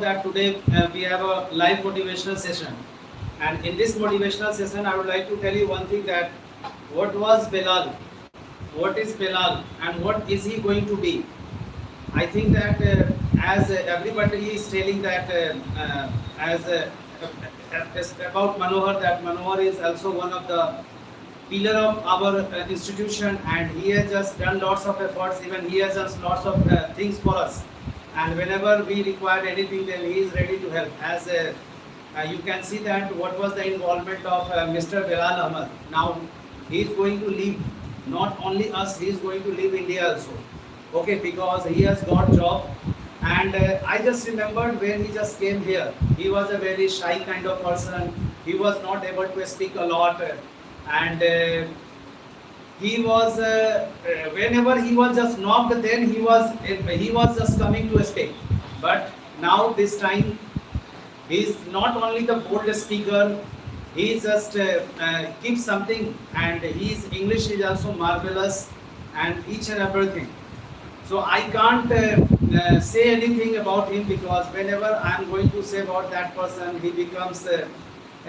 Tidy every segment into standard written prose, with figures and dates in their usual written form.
that today we have a live motivational session, and in this motivational session I would like to tell you one thing, that what was Belal, what is Belal, and what is he going to be. I think that as everybody is telling that about Manohar, that Manohar is also one of the pillar of our institution, and he has just done lots of efforts. Even he has done lots of things for us, and whenever we require anything, then he is ready to help. As you can see that what was the involvement of Mr. Belal Ahmed. Now he is going to leave not only us, he is going to leave India also. Okay, because he has got job. And I just remembered when he just came here, he was a very shy kind of person. He was not able to speak a lot, and he was whenever he was just knocked, then he was just coming to speak. But now this time he is not only the boldest speaker, he just keeps something, and his English is also marvelous, and each and everything. So I can't say anything about him, because whenever I am going to say about that person, he becomes a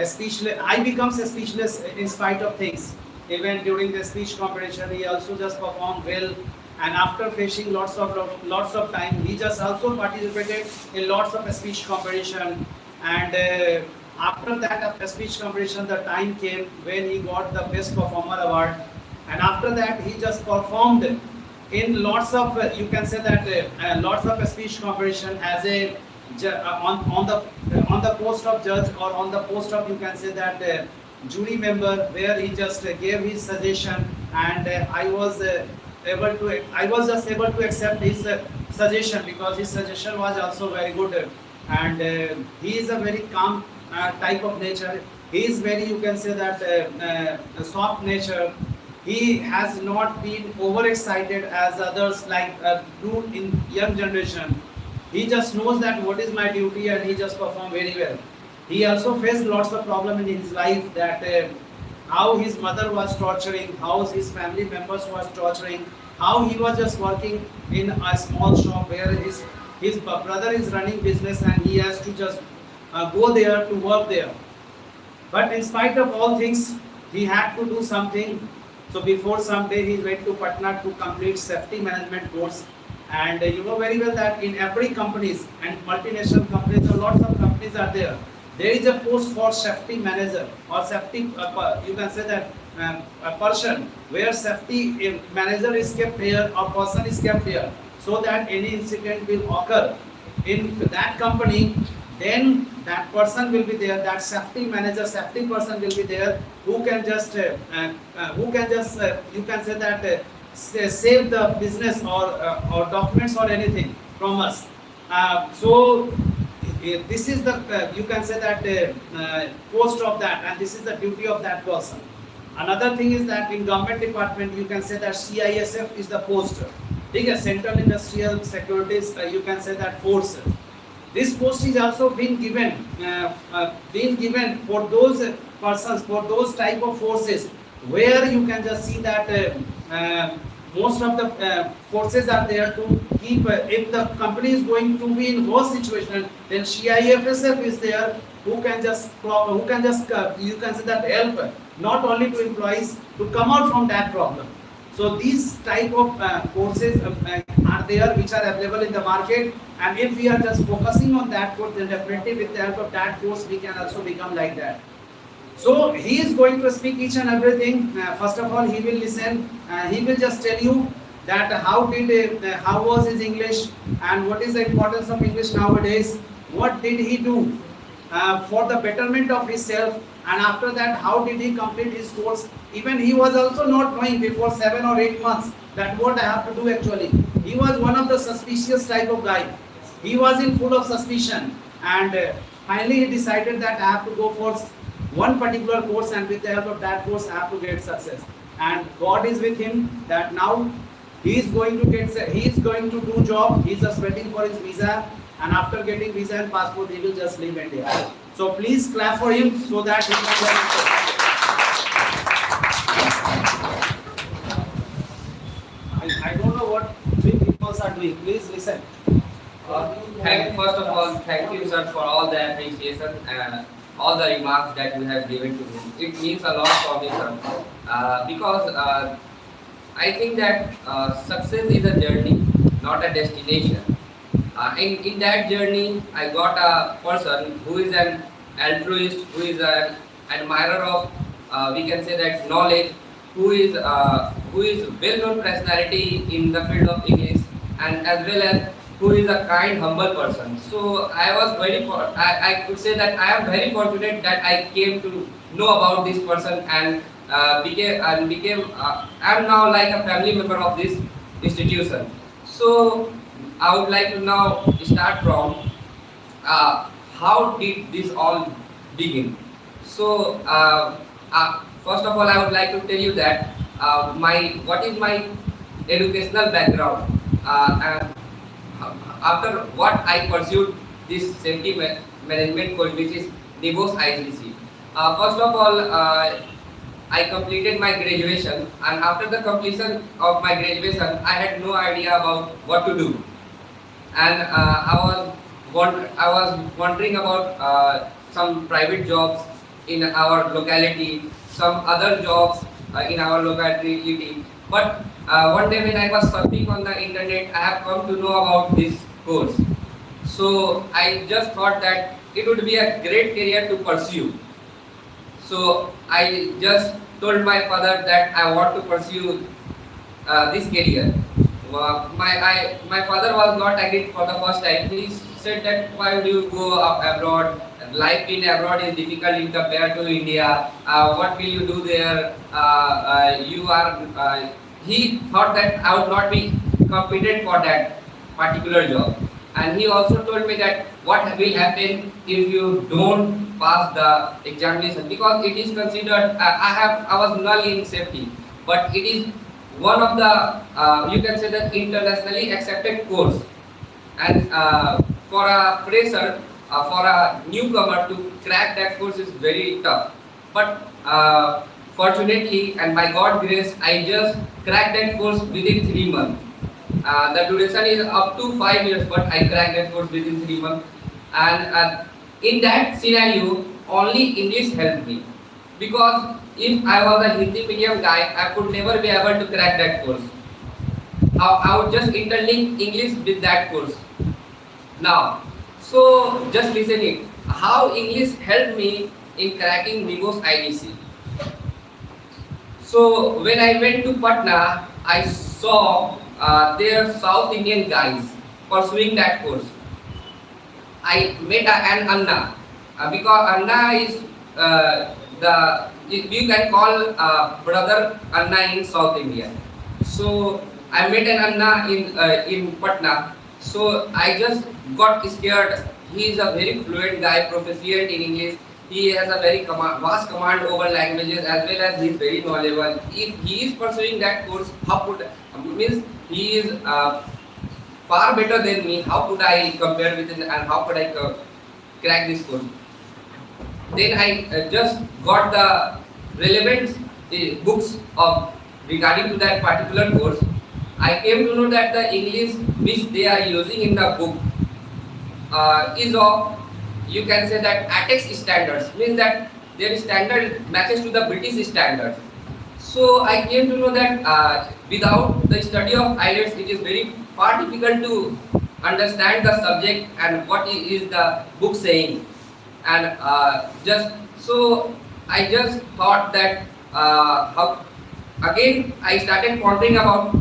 speechless. I become speechless in spite of things. Even during the speech competition, he also just performed well. And after facing lots of time, he just also participated in lots of speech competition. And after that speech competition, the time came when he got the best performer award. And after that, he just performed in lots of you can say that lots of speech competition as a on the post of judge, or on the post of, you can say that jury member, where he just gave his suggestion, and I was just able to accept his suggestion, because his suggestion was also very good. And he is a very calm type of nature. He is very, you can say that soft nature. He has not been overexcited as others like do in young generation. He just knows that what is my duty, and he just perform very well. He also faced lots of problem in his life, that how his mother was torturing, how his family members was torturing, how he was just working in a small shop where his brother is running business, and he has to just go there to work there. But in spite of all things, he had to do something. So before some day, he went to Patna to complete safety management course. And you know very well that in every companies and multinational companies, or lots of companies are there. There is a post for safety manager, or safety. You can say that a person where safety manager is kept here, or person is kept here, so that any incident will occur in that company, then that person will be there, that safety manager, safety person will be there, who can just you can say that save the business, or documents, or anything from us. So this is the you can say that post of that, and this is the duty of that person. Another thing is that in government department, you can say that CISF is the post. Okay, Central Industrial Securities, you can say that force. This post is also being given for those persons, for those type of forces, where you can just see that most of the forces are there to keep. If the company is going to be in worse situation, then CIFSF is there, who can just you can say that help not only to employees to come out from that problem. So these type of courses are there, which are available in the market, and if we are just focusing on that course, then definitely with the help of that course, we can also become like that. So he is going to speak each and everything. First of all, he will listen. He will just tell you that how was his English, and what is the importance of English nowadays. What did he do for the betterment of himself, and after that, how did he complete his course. Even he was also not knowing before 7 or 8 months that what I have to do actually. He was one of the suspicious type of guy. He was in full of suspicion, and finally he decided that I have to go for one particular course, and with the help of that course I have to get success. And God is with him, that now he is going to do job. He is just waiting for his visa, and after getting visa and passport, he will just leave India. So please clap for him, so that he can I don't know what three people are doing. Please listen. First of all, thank you, sir, for all the appreciation and all the remarks that you have given to me. It means a lot for me, sir, because I think that success is a journey, not a destination. In that journey, I got a person who is an altruist, who is an admirer of, we can say that knowledge, who is well-known personality in the field of English, and as well as who is a kind, humble person. So I was I could say that I am very fortunate that I came to know about this person and became I am now like a family member of this institution. So I would like to now start from how did this all begin. So first of all, I would like to tell you that my what is my educational background. And after what I pursued this safety management course, which is DIIT IGC. First of all, I completed my graduation, and after the completion of my graduation, I had no idea about what to do, and I was wondering about some private jobs in our locality, some other jobs in our locality. But one day when I was surfing on the internet, I have come to know about this course. So I just thought that it would be a great career to pursue. So I just told my father that I want to pursue this career. My father was not agreed for the first time. He said that why would you go abroad? Life in abroad is difficult in compared to India. What will you do there? You are. He thought that I would not be competent for that particular job, and he also told me that what will happen if you don't pass the examination, because it is considered. I was null in safety, but it is one of the you can say that internationally accepted course, and for a fresher, for a newcomer to crack that course is very tough. But fortunately, and by God's grace, I just cracked that course within 3 months. The duration is up to 5 years, but I cracked that course within 3 months. And in that scenario, only English helped me, because if I was a Hindi medium guy, I could never be able to crack that course. I would just interlink English with that course. Now, so just listen it. How English helped me in cracking DIIT IGC. So when I went to Patna, I saw their South Indian guys pursuing that course. I met an Anna, because Anna is the you can call brother Anna in South India. So I met an Anna in Patna. So I just got scared. He is a very fluent guy, proficient in English. He has a very vast command over languages, as well as he is very knowledgeable. If he is pursuing that course, how could means he is far better than me. How could I compare with him, and how could I crack this course? Then I just got the relevant books of regarding to that particular course. I came to know that the English which they are using in the book is of, you can say that, ATEX standards, means that their standard matches to the British standards. So I came to know that without the study of IELTS, it is very far difficult to understand the subject and what is the book saying. And just so I just thought that again I started pondering about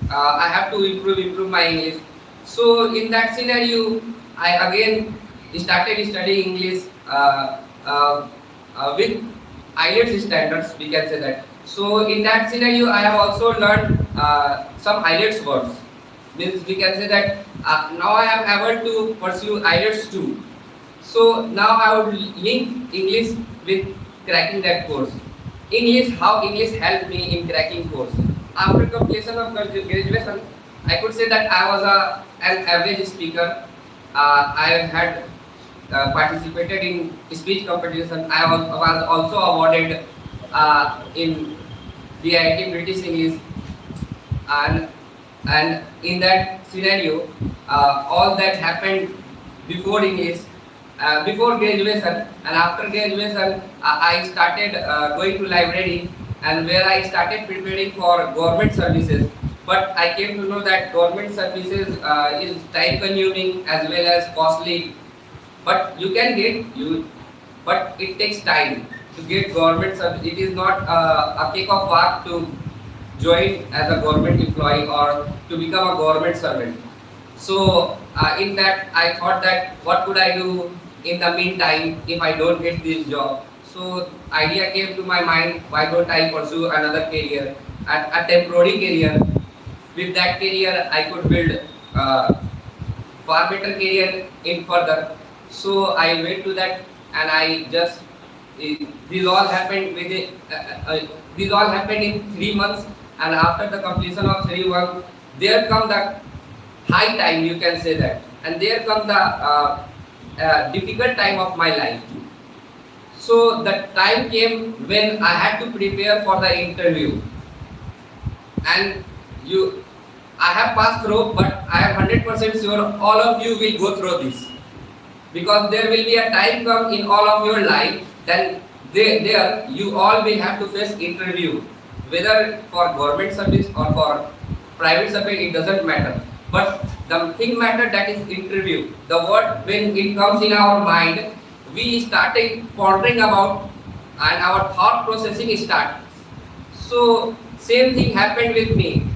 I have to improve my English. So in that scenario, I again started studying English with IELTS standards, we can say that. So in that scenario, I have also learned some IELTS words. Means we can say that now I am able to pursue IELTS too. So now I would link English with cracking that course. English, how English helped me in cracking course. After completion of graduation, I could say that I was an average speaker. I had participated in speech competition. I was also awarded in DIIT British English, and And in that scenario, all that happened before English, before graduation, and after graduation, I started going to library, and where I started preparing for government services. But I came to know that government services is time consuming as well as costly. But you can get you, but it takes time to get government service. It is not a cake of work to join as a government employee or to become a government servant. So in that, I thought that what could I do in the meantime if I don't get this job. So idea came to my mind, why don't I pursue another career, a temporary career. With that career, I could build far better career in further. So I went to that, and I just these all happened with these all happened in 3 months, and after the completion of 3 months, there come the high time, you can say that, and there come the difficult time of my life. So the time came when I had to prepare for the interview, and you I have passed through, but I am 100% sure all of you will go through this, because there will be a time come in all of your life, then there you all will have to face interview, whether for government service or for private service, it doesn't matter. But the thing matter, that is interview. The word, when it comes in our mind, we started pondering about, and our thought processing starts. So same thing happened with me.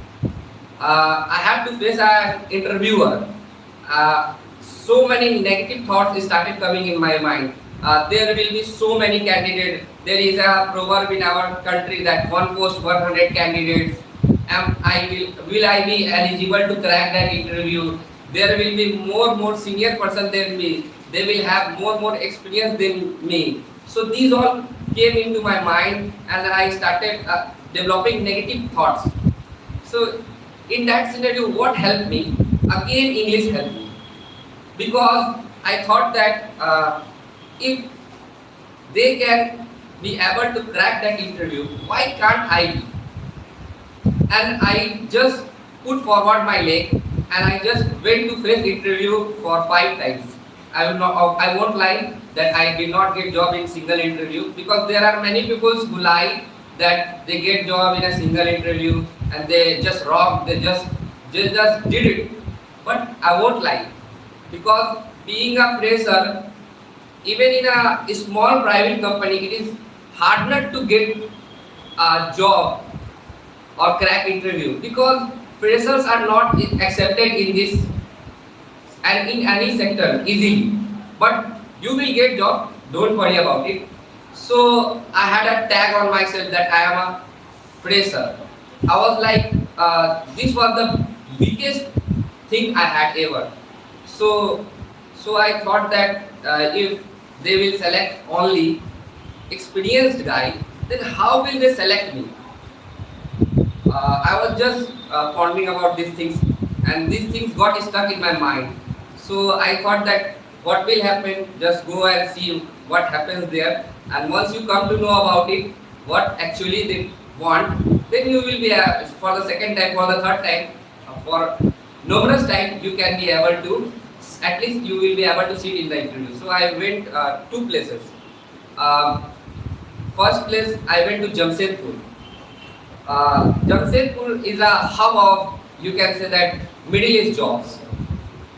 I have to face an interviewer. So many negative thoughts started coming in my mind. There will be so many candidates. There is a proverb in our country that one post 100 candidates. Will I be eligible to crack that interview? There will be more senior person than me. They will have more experience than me. So these all came into my mind, and I started developing negative thoughts. So in that scenario, what helped me? Again, English helped me, because I thought that if they can be able to crack that interview, why can't I be? And I just put forward my leg, and I just went to face interview for 5 times. I won't lie that I did not get job in single interview, because there are many people who lie that they get job in a single interview and they just rock, they just did it. But I won't lie, because being a fresher, even in a small private company, it is harder to get a job or crack interview, because freshers are not accepted in this and in any sector easily. But you will get job, don't worry about it. So I had a tag on myself that I am a fresher. I was like, this was the biggest thing I had ever. So I thought that if they will select only experienced guy, then how will they select me? I was just pondering about these things, and these things got stuck in my mind. So I thought that what will happen, just go and see what happens there, and once you come to know about it, what actually they want, then you will be for the second time, for the third time, for numerous time, you can be able to, at least you will be able to sit in the interview. So I went 2 places. First place, I went to Jamshedpur. Jamshedpur is a hub of, you can say that, Middle East jobs,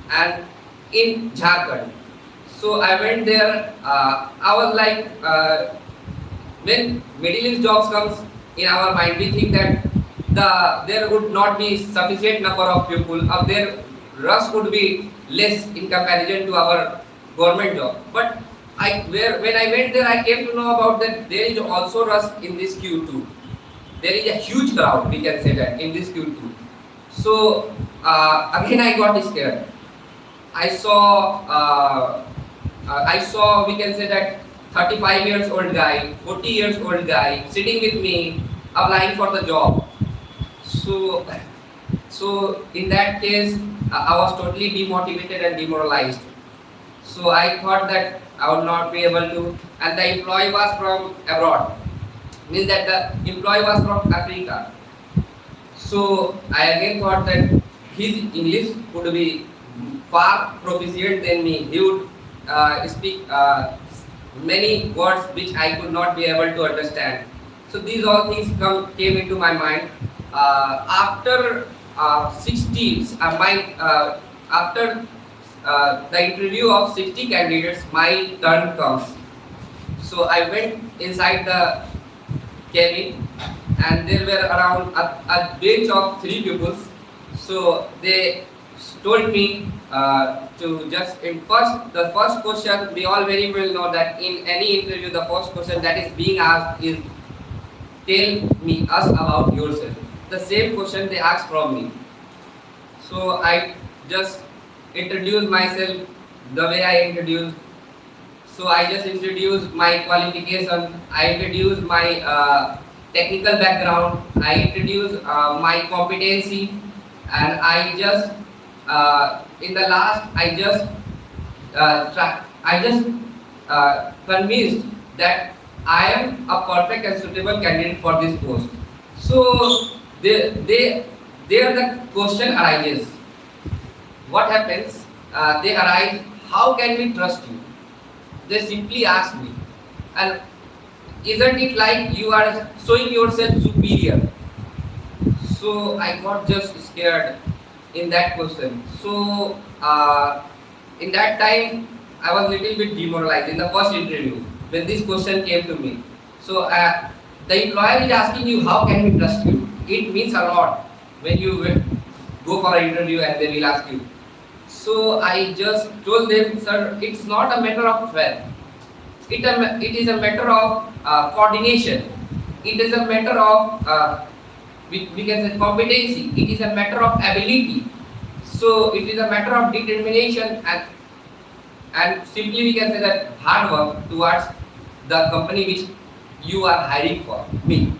and in Jharkhand. So I went there. I was like, when Middle East jobs comes in our mind, we think that there would not be sufficient number of people, or their rush would be less in comparison to our government job. But when I went there, I came to know about that there is also rush in this queue too. There is a huge crowd, we can say that, in this queue too. So again I got scared. I saw, we can say that, 35 years old guy, 40 years old guy sitting with me applying for the job. So in that case, I was totally demotivated and demoralized. So I thought that I would not be able to, and the employee was from abroad, means that the employee was from Africa. So I again thought that his English would be far proficient than me. He would speak many words which I could not be able to understand. So these all things came into my mind. After 60, after the interview of 60 candidates, my turn comes. So I went inside the cabin, and there were around a bench of three people. So they told me to just the first question. We all very well know that in any interview, the first question that is being asked is, tell me us about yourself. The same question they asked from me. So I just introduced myself the way I introduced. So I just introduced my qualification. I introduced my technical background. I introduced my competency, and I just in the last I just convinced that I am a perfect and suitable candidate for this post. So there the question arises. What happens? They arise. How can we trust you? They simply ask me, and isn't it like you are showing yourself superior? So I got just scared in that question. So in that time, I was little bit demoralized in the first interview when this question came to me. So the employer is asking you, how can we trust you? It means a lot when you will go for an interview and they will ask you. So I just told them, sir, it's not a matter of wealth. It is a matter of coordination. It is a matter of we can say competency. It is a matter of ability. So it is a matter of determination, and simply we can say that hard work towards the company which you are hiring for me.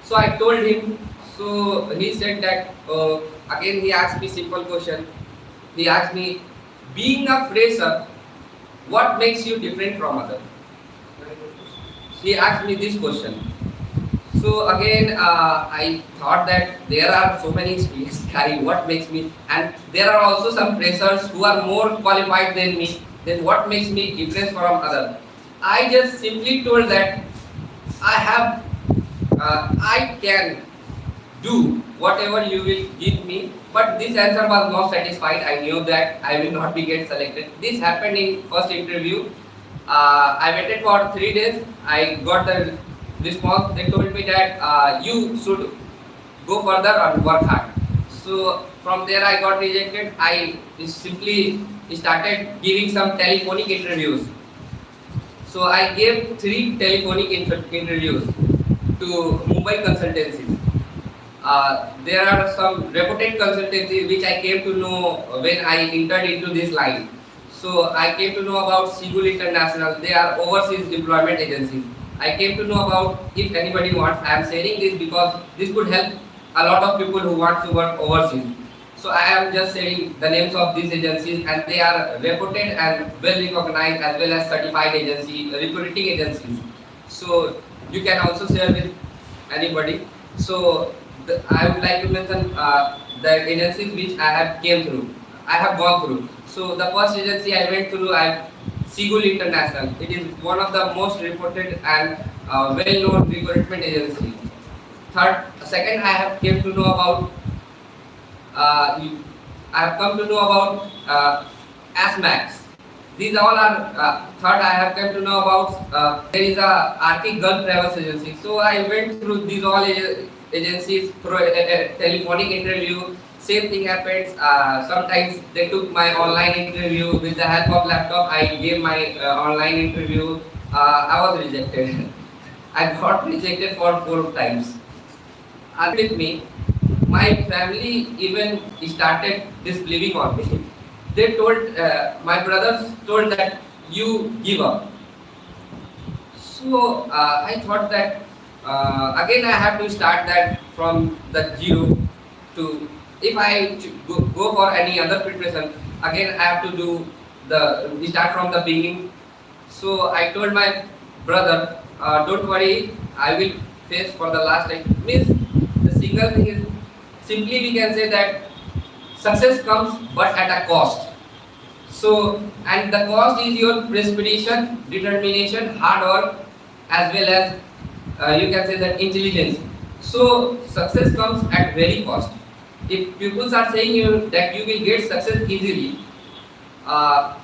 So I told him. So he said that again he asked me simple question. He asked me, being a fresher, what makes you different from others? He asked me this question. So again, I thought that there are so many experienced guys. What makes me, and there are also some freshers who are more qualified than me. Then what makes me different from others? I just simply told that I can do whatever you will give me. But this answer was not satisfied. I knew that I will not be get selected. This happened in first interview. I waited for 3 days. I got the response. They told me that you should go further and work hard. So from there I got rejected. I simply started giving some telephonic interviews. So I gave 3 telephonic interviews to Mumbai consultancies. There are some reputed consultancies which I came to know when I entered into this line. So I came to know about Sigul International. They are overseas employment agencies. I came to know about, if anybody wants, I am sharing this because this could help a lot of people who want to work overseas. So I am just sharing the names of these agencies, and they are reputed and well recognized as well as certified recruiting agencies. So you can also share with anybody. So I would like to mention the agencies which I have gone through. So the first agency I went through, Sigul International. It is one of the most reputed and well-known recruitment agency. Second, I have came to know about. I have come to know about ASMAX. These all are. Third, I have come to know about. There is a Arctic Gulf Travels agency. So I went through these all agencies through a telephonic interview. Same thing happens. Sometimes they took my online interview with the help of laptop. I gave my online interview. I was rejected. I got rejected for 4 times. And with me, my family even started disbelieving on me. They told my brothers told that you give up. So I thought that again I have to start that from the zero to. If I go for any other preparation, again I have to do we start from the beginning. So I told my brother, don't worry, I will face for the last time. Means the single single thing is, simply we can say that success comes but at a cost. So, and the cost is your perspiration, determination, hard work, as well as you can say that intelligence. So, success comes at very cost. If people are saying you that you will get success easily, I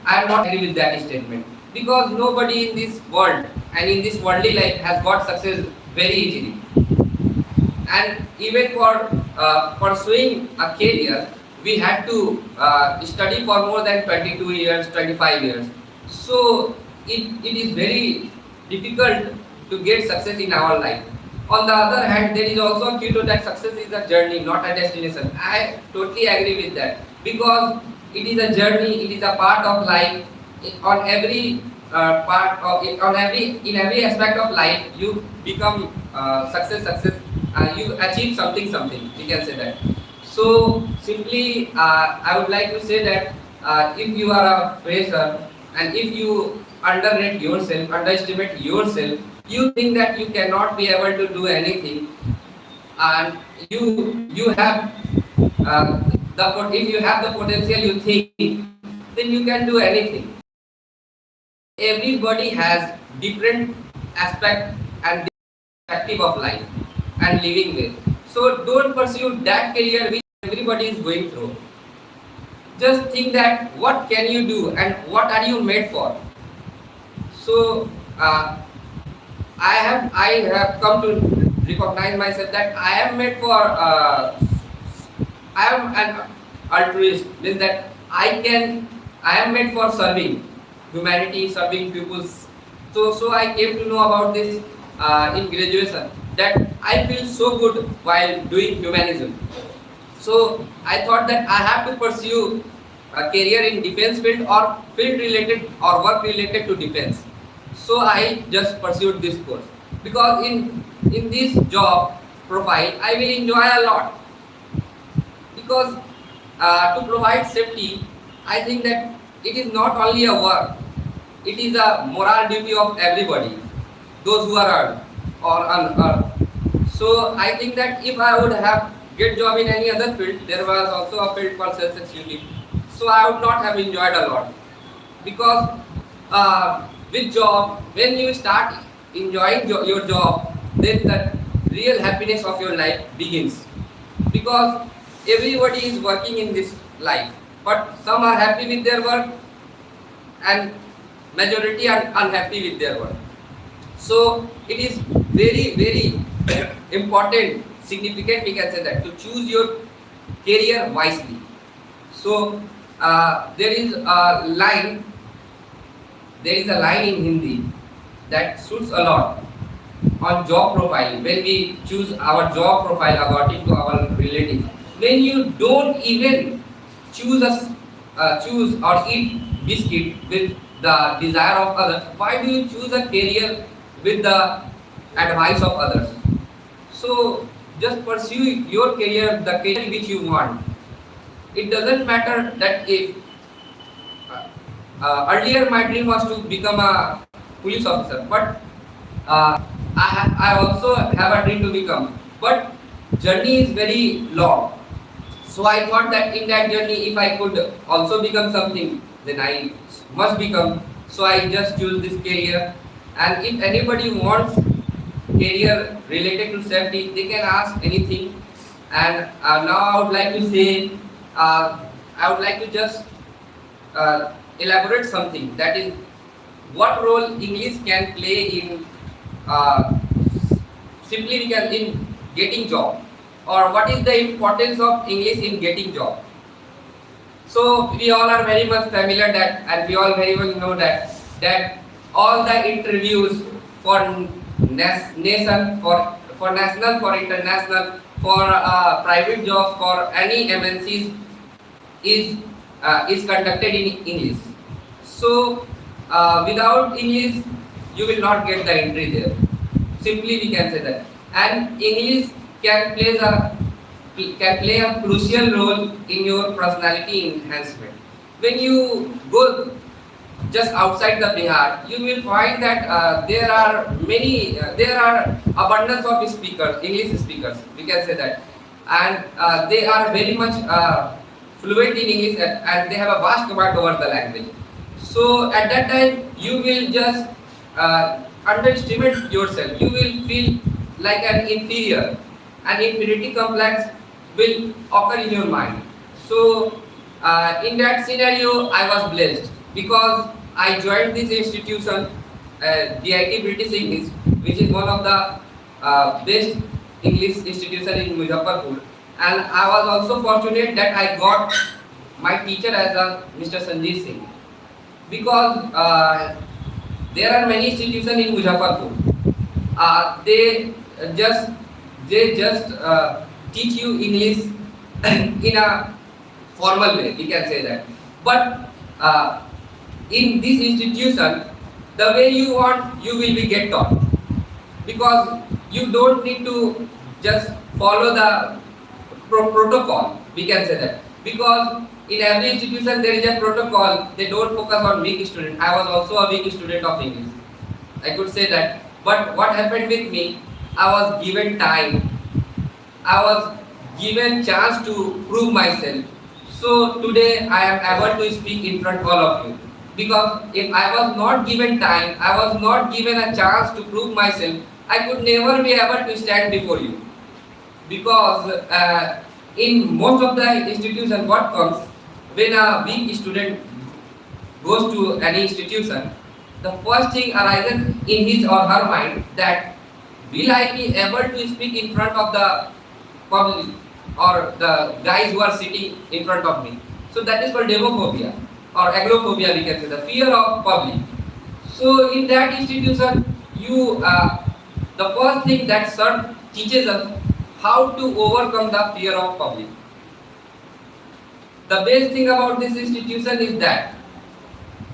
am not agree with that statement, because nobody in this world and in this worldly life has got success very easily. And even for pursuing a career, we had to study for more than 22 years, 25 years. So it is very difficult to get success in our life. On the other hand, there is also a key to that success is a journey, not a destination. I totally agree with that, because it is a journey, it is a part of life. On every part of it, on every in every aspect of life, you become success. You achieve something. We can say that. So simply, I would like to say that if you are a fresher and if you underestimate yourself, you think that you cannot be able to do anything, and you have if you have the potential, you think, then you can do anything. Everybody has different aspect and perspective of life and living with. So don't pursue that career which everybody is going through. Just think that what can you do and what are you made for. So I have come to recognize myself that I am made for. I am an altruist, means that I am made for serving humanity, serving peoples. So I came to know about this in graduation, that I feel so good while doing humanism. So I thought that I have to pursue a career in defense field or field related or work related to defense. So I just pursued this course, because in this job profile I will enjoy a lot, because to provide safety, I think that it is not only a work, it is a moral duty of everybody, those who are earned or unearned. So I think that if I would have get job in any other field, there was also a field for self-security, so I would not have enjoyed a lot, because with job, when you start enjoying your job, then the real happiness of your life begins, because everybody is working in this life, but some are happy with their work and majority are unhappy with their work. So it is very important, significant, we can say that, to choose your career wisely. So there is a line in Hindi that suits a lot on job profile. When we choose our job profile according to our relatives, when you don't even choose or eat biscuit with the desire of others, why do you choose a career with the advice of others? So just pursue your career, the career which you want. It doesn't matter that if earlier my dream was to become a police officer, but I also have a dream to become, but journey is very long. So I thought that in that journey, if I could also become something, then I must become. So I just choose this career. And if anybody wants career related to safety, they can ask anything. And now I would like to say, I would like to just elaborate something, that is, what role English can play in simply we can in getting job, or what is the importance of English in getting job. So we all are very much familiar that, and we all very well know that all the interviews for nation, for national, for international, for private jobs, for any MNCs is conducted in English. So without English, you will not get the entry there. Simply we can say that. And English can play a crucial role in your personality enhancement. When you go just outside the Bihar, you will find that there are abundance of speakers, English speakers, we can say that, and they are very much fluent in English, and they have a vast command over the language. So at that time, you will just underestimate yourself. You will feel like an inferior. An inferiority complex will occur in your mind. So in that scenario, I was blessed because I joined this institution, DIIT British English, which is one of the best English institution in Muzaffarpur. And I was also fortunate that I got my teacher as a Mr. Sanjeev Singh, because there are many institutions in Muzaffarpur. Just they just teach you English in a formal way, we can say that. But in this institution, the way you want, you will be get taught, because you don't need to just follow the protocol, we can say that, because in every institution there is a protocol. They don't focus on weak student. I was also a weak student of English, I could say that. But what happened with me, I was given time, I was given chance to prove myself. So today I am able to speak in front of all of you, because if I was not given time, I was not given a chance to prove myself, I could never be able to stand before you. Because in most of the institution, what comes when a weak student goes to any institution, the first thing arises in his or her mind that will I be able to speak in front of the public or the guys who are sitting in front of me. So that is called demophobia or agoraphobia, we can say, the fear of public. So in that institution, you the first thing that sir teaches us how to overcome the fear of public. The best thing about this institution is that,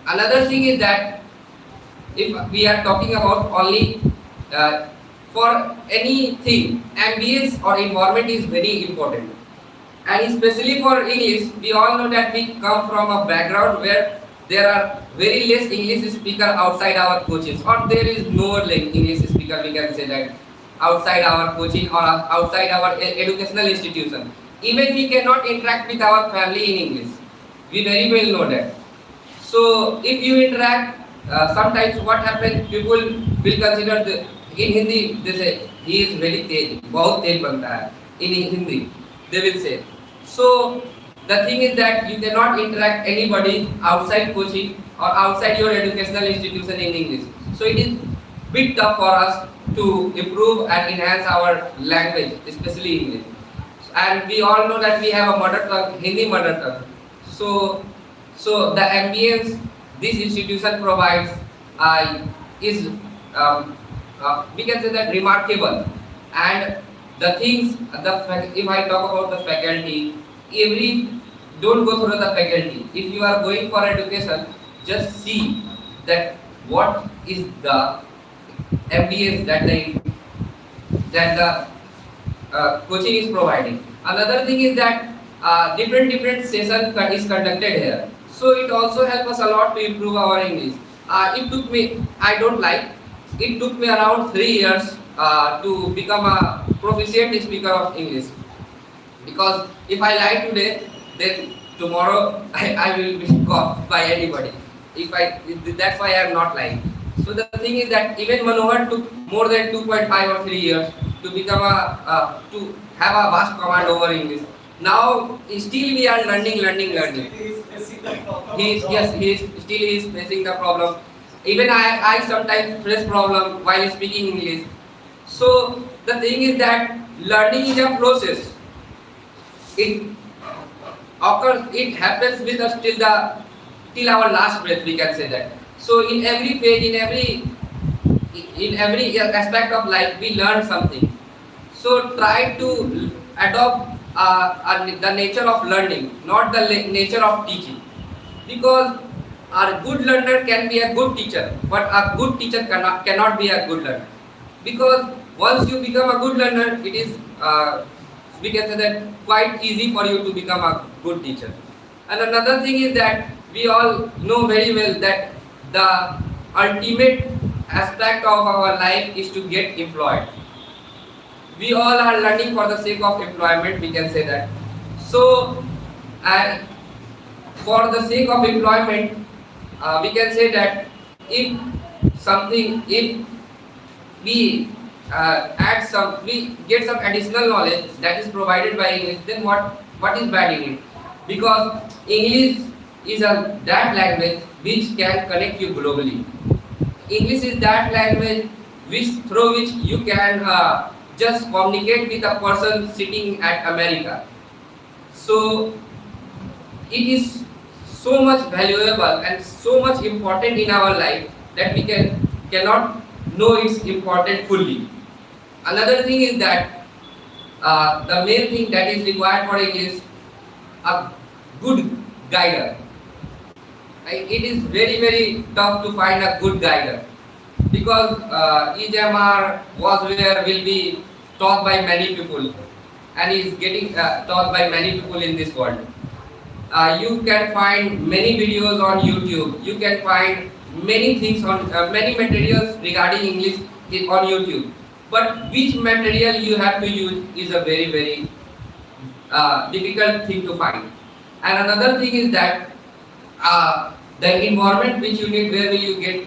another thing is that, if we are talking about only for anything, ambience or environment is very important. And especially for English, we all know that we come from a background where there are very less English speaker outside our coaches, or there is no English speaker, we can say that, outside our coaching or outside our educational institution. Even we cannot interact with our family in English. We very well know that. So if you interact, sometimes what happens, people will consider in Hindi, they say he is very tej, बहुत तेज बनता है. In Hindi, they will say. So the thing is that you cannot interact anybody outside coaching or outside your educational institution in English. So it is bit tough for us to improve and enhance our language, especially English. And we all know that we have a mother tongue, Hindi mother tongue. So the ambience this institution provides is we can say that remarkable. And the things, if I talk about the faculty, don't go through the faculty. If you are going for education, just see that what is the ambience that the coaching is providing. Another thing is that different session is conducted here. So it also helps us a lot to improve our English. It took me, I don't like, it took me around 3 years to become a proficient speaker of English. Because if I lie today, then tomorrow I will be caught by anybody. That's why I am not lying. So the thing is that even Manohar took more than 2.5 or 3 years to become to have a vast command over English. Now still we are learning. He is facing the problem. Even I sometimes face problem while speaking English. So the thing is that learning is a process. It occurs, it happens with us till our last breath, we can say that. So in every page, in every aspect of life, we learn something. So try to adopt the nature of learning, not the nature of teaching. Because a good learner can be a good teacher, but a good teacher cannot be a good learner. Because once you become a good learner, it is we can say that quite easy for you to become a good teacher. And another thing is that we all know very well that the ultimate aspect of our life is to get employed. We all are learning for the sake of employment, we can say that. So, and for the sake of employment, we can say that if if we we get some additional knowledge that is provided by English, then what is bad in it? Because English is that language which can connect you globally. English is that language through which you can just communicate with a person sitting at America. So it is so much valuable and so much important in our life that we cannot know its importance fully. Another thing is that the main thing that is required for English, a good guider. It is very tough to find a good guider because EJMR was where will be taught by many people and is getting taught by many people in this world. You can find many videos on YouTube. You can find many things on many materials regarding English on YouTube. But which material you have to use is a very difficult thing to find. And another thing is that the environment which you need, where will you get,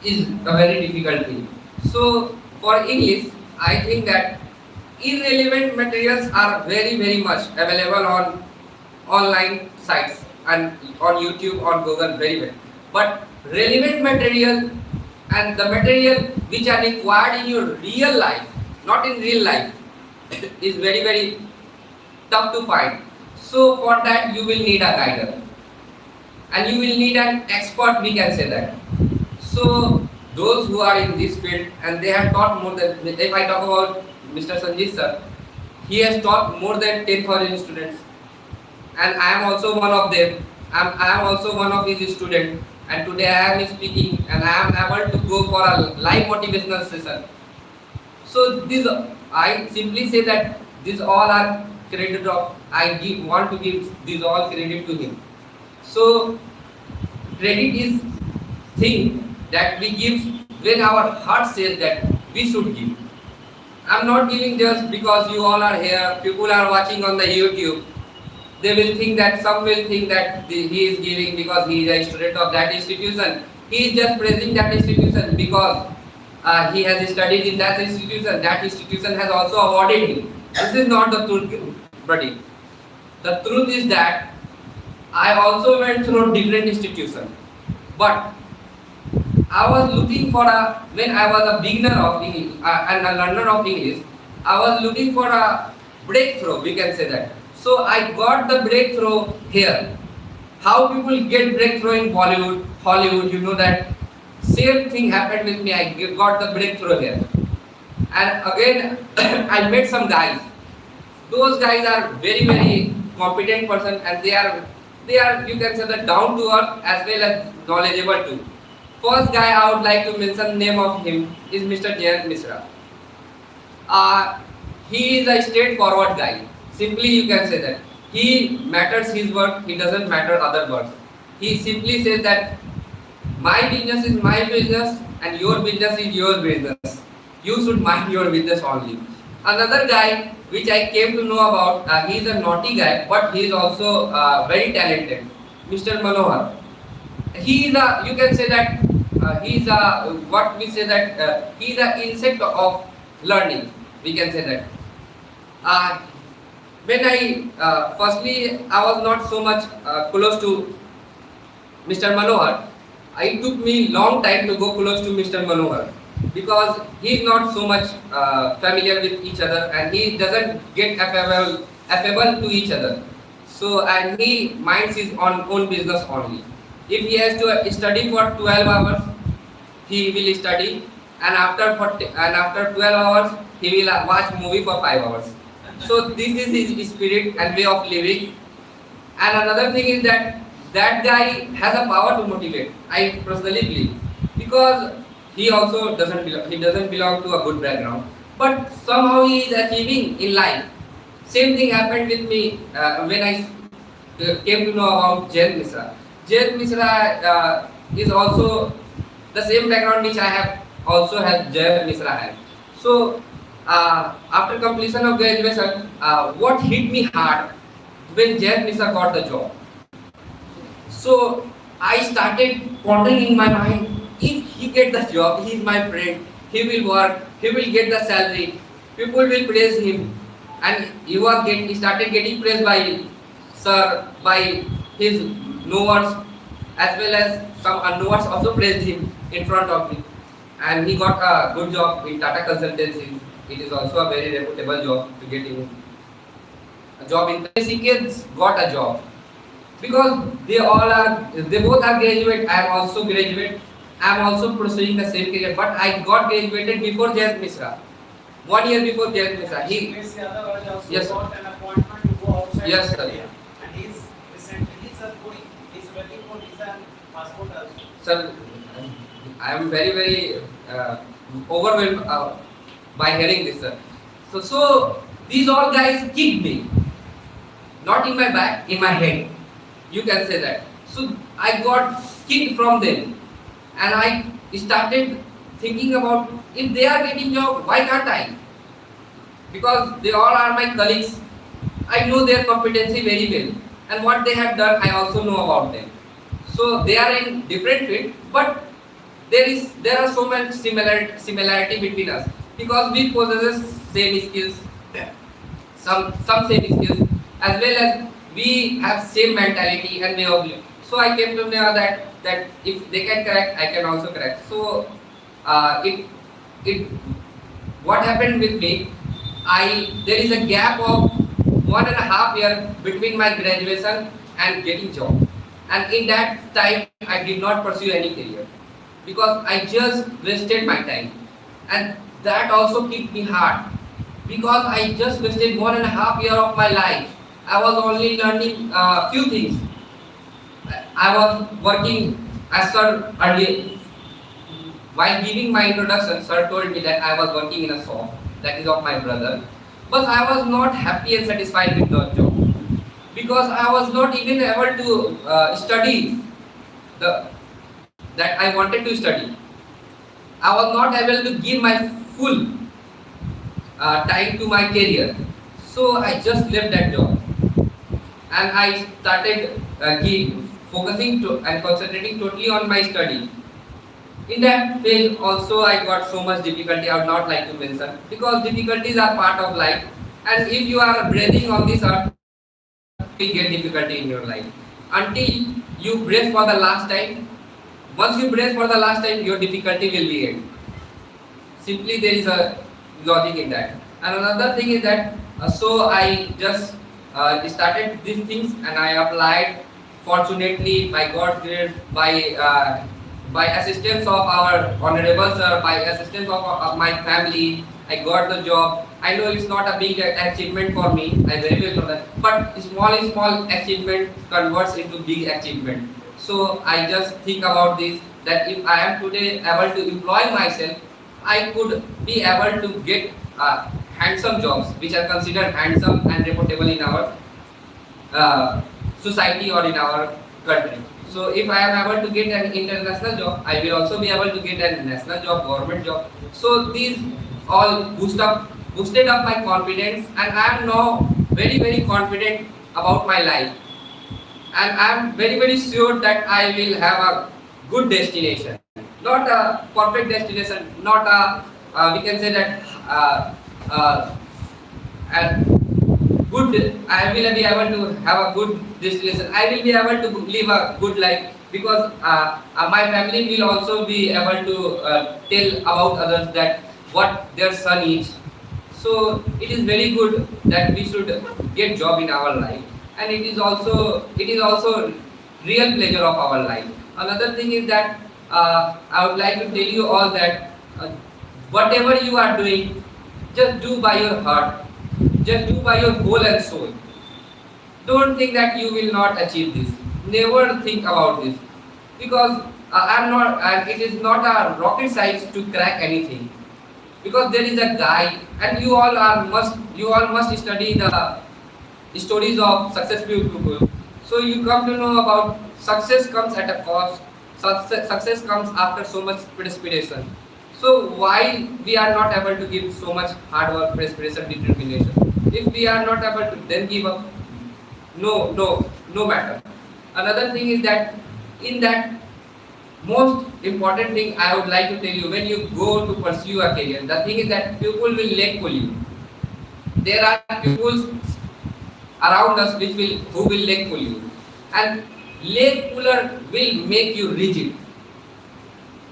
is a very difficult thing. So for English, I think that irrelevant materials are very much available on online sites and on YouTube, on Google, very well. But relevant material and the material which are required in your real life, not in real life, is very tough to find. So for that you will need a guide and you will need an expert, we can say that. So those who are in this field and they have taught more than, if I talk about Mr. Sanjit sir, he has taught more than 10,000 students and I am also one of them. I am also one of his students, and today I am speaking and I am able to go for a live motivational session. So this, I simply say that these all are credit of, want to give this all credit to him. So credit is thing that we give when our heart says that we should give. I am not giving just because you all are here, people are watching on the YouTube. They will think that, some will think that he is giving because he is a student of that institution. He is just praising that institution because he has studied in that institution. That institution has also awarded him. This is not the truth, buddy. The truth is that I also went through different institutions, but I was looking for when I was a beginner of English and a learner of English, I was looking for a breakthrough, we can say that. So I got the breakthrough here. How people get breakthrough in Bollywood, Hollywood, you know that same thing happened with me. I got the breakthrough here. And again, I met some guys. Those guys are very competent person and they are you can say that down to earth as well as knowledgeable too. First guy I would like to mention name of him is Mr. Jayant Misra. He is a straightforward guy. Simply you can say that. He matters his work, he doesn't matter other words. He simply says that my business is my business and your business is your business. You should mind your business only. Another guy which I came to know about, he is a naughty guy but he is also very talented. Mr. Manohar. He is a, you can say that he is a, what we say that he is an insect of learning, we can say that. When firstly I was not so much close to Mr. Manohar. It took me long time to go close to Mr. Manohar because he is not so much familiar with each other and he doesn't get affable to each other. So and he minds his own business only. If he has to study for 12 hours, he will study, and after 12 hours he will watch movie for 5 hours. So this is his spirit and way of living. And another thing is that that guy has a power to motivate. I personally believe because he also doesn't belong to a good background, but somehow he is achieving in life. Same thing happened with me when I came to know about Jayant Misra. Jayant Misra is also the same background which I have also has Jay Misra had. So after completion of graduation, what hit me hard when Jay Misra got the job. So I started pondering in my mind, if he get the job, he is my friend, he will work, he will get the salary, people will praise him, and he started getting praised by sir, by his knowers, as well as some unknowers also praised him in front of me, and he got a good job in Tata Consultancy. It is also a very reputable job to get in a job in. He kids got a job because they both are graduate. I am also graduate. I am also pursuing the same career, but I got graduated before Jayant Misra. 1 year before Jayant Misra. Ms. Yadav has also Yes, sir. got an appointment to go outside Yes, of sir. India. And he's going, he's waiting for visa and passport also. Sir, I am very overwhelmed by hearing this, sir. So these all guys kicked me, not in my back, in my head. You can say that. So I got kicked from them, and I started thinking about, if they are getting job, why can't I? Because they all are my colleagues. I know their competency very well, and what they have done, I also know about them. So they are in different field, but there are so much similarity between us, because we possess same skills, some same skills, as well as we have same mentality and way of living. So I came to know that if they can correct, I can also correct. So it what happened with me? There is a gap of 1.5 year between my graduation and getting job, and in that time I did not pursue any career because I just wasted my time, and that also kicked me hard because I just wasted 1.5 year of my life. I was only learning few things. I was working as sir earlier. While giving my introduction, sir told me that I was working in a shop that is of my brother, but I was not happy and satisfied with the job because I was not even able to study the that I wanted to study. I was not able to give my full time to my career, so I just left that job and I started focusing and concentrating totally on my study. In that phase also I got so much difficulty I would not like to mention, because difficulties are part of life, and if you are breathing on this earth, you will get difficulty in your life. Until you breathe for the last time, once you breathe for the last time, your difficulty will be end. Simply there is a logic in that. And another thing is that, so I just started these things and I applied. Fortunately, by God's grace, by assistance of our honorable sir, by assistance of my family, I got the job. I know it's not a big achievement for me, I very well know that, but small achievement converts into big achievement. So I just think about this, that if I am today able to employ myself, I could be able to get handsome jobs which are considered handsome and reputable in our society or in our country. So if I am able to get an international job, I will also be able to get a national job, government job. So these all boosted up my confidence, and I am now very confident about my life. And I am very sure that I will have a good destination, not a perfect destination, not a we can say that a good. I will be able to have a good destination. I will be able to live a good life, because my family will also be able to tell about others that what their son is. So it is very good that we should get job in our life, and it is also real pleasure of our life. Another thing is that I would like to tell you all that whatever you are doing, just do by your heart, just do by your whole and soul. Don't think that you will not achieve this. Never think about this, because I'm not. It is not a rocket science to crack anything. Because there is a guy, and you all must study the stories of successful people. So you come to know about success comes at a cost. success comes after so much perspiration. So why we are not able to give so much hard work, perspiration, determination? If we are not able to then give up, no matter. Another thing is that in that most important thing I would like to tell you, when you go to pursue a career, the thing is that people will leg pull you. There are people around us who will leg pull you, and leg puller will make you rigid,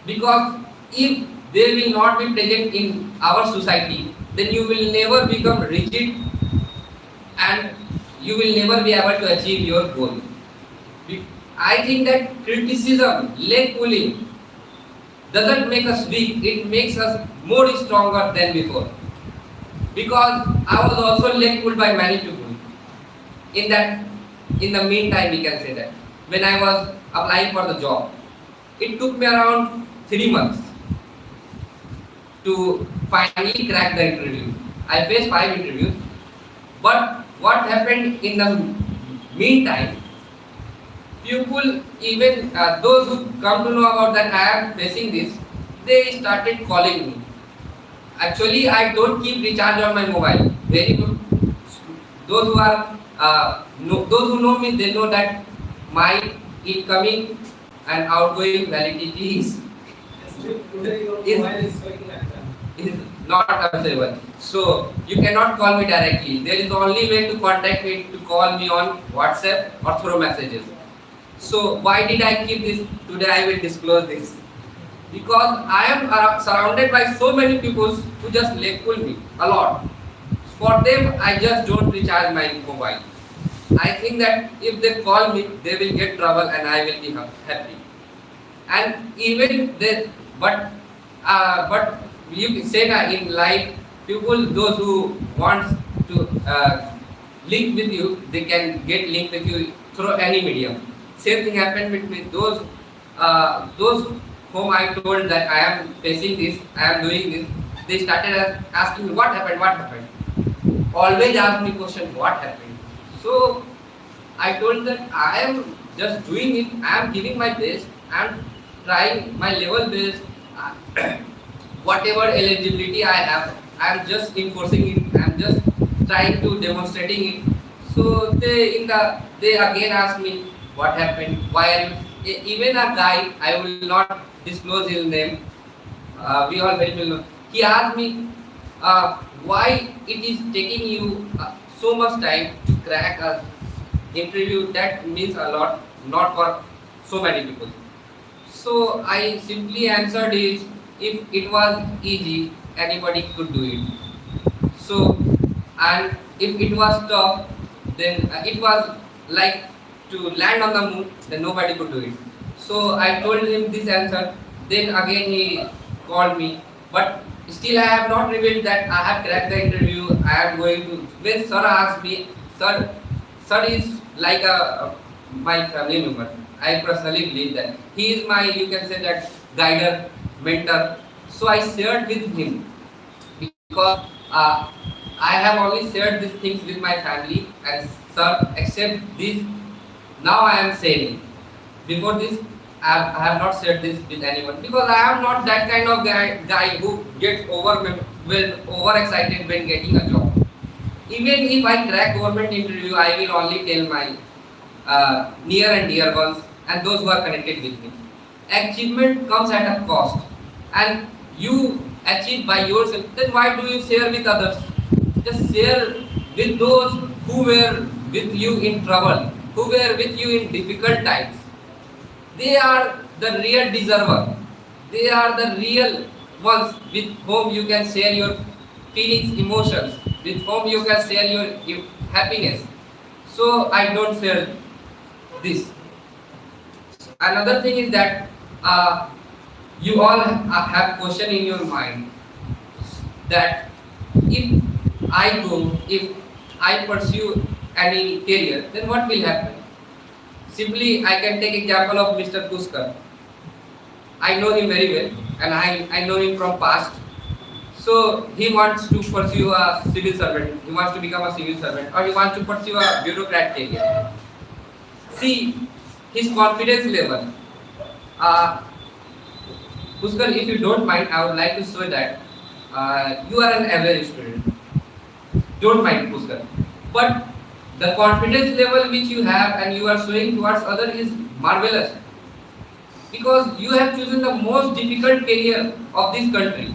because if they will not be present in our society, then you will never become rigid and you will never be able to achieve your goal. I think that criticism, leg pulling, doesn't make us weak, it makes us more stronger than before. Because I was also leg pulled by many people. In the meantime, we can say that when I was applying for the job, it took me around 3 months to finally crack the interview. I faced 5 interviews, but what happened in the meantime, people, even those who come to know about that I am facing this, they started calling me. Actually, I don't keep recharge on my mobile. Very good. Those who are those who know me, they know that my incoming and outgoing validity Today your is mobile is showing like that. is not available. So you cannot call me directly. There is only way to contact me to call me on WhatsApp or through messages. So why did I keep this? Today I will disclose this. Because I am surrounded by so many people who just leg pull me a lot. For them, I just don't recharge my mobile. I think that if they call me, they will get trouble and I will be happy. And even they, but you can say that in life, people, those who want to link with you, they can get linked with you through any medium. Same thing happened with me. Those whom I told that I am facing this, I am doing this, they started asking me what happened. Always ask me question, what happened. So I told that I am just doing it, I am giving my best, I am trying my level best, whatever eligibility I have, I am just enforcing it, I am just trying to demonstrating it. So they again ask me what happened, why are you, even a guy, I will not disclose his name, we all very well know. He asked me why it is taking you so much time to crack a interview. That means a lot, not for so many people. So I simply answered is, if it was easy, anybody could do it. So, and if it was tough, then it was like to land on the moon, then nobody could do it. So I told him this answer. Then again he called me, but still I have not revealed that I have cracked the interview. I am going to. When sir asked me, sir is like my family member. I personally believe that he is my, you can say that, guider, mentor. So I shared with him, because I have only shared these things with my family, and sir accept this. Now I am sharing. Before this, I have not shared this with anyone, because I am not that kind of guy who gets overexcited when getting a job. Even if I crack government interview, I will only tell my near and dear ones and those who are connected with me. Achievement comes at a cost, and you achieve by yourself. Then why do you share with others? Just share with those who were with you in trouble, who were with you in difficult times. They are the real deserver. They are the real ones with whom you can share your feelings, emotions, with whom you can share your happiness. So I don't share this. Another thing is that you all have question in your mind that if I pursue any career, then what will happen? Simply, I can take example of Mr. Puskar. I know him very well, and I know him from past. So he wants to pursue a civil servant. He wants to become a civil servant, or he wants to pursue a bureaucrat career. See his confidence level. Uh, Puskar, if you don't mind, I would like to say that you are an average student. Don't mind, Puskar. But the confidence level which you have and you are showing towards other is marvelous, because you have chosen the most difficult career of this country.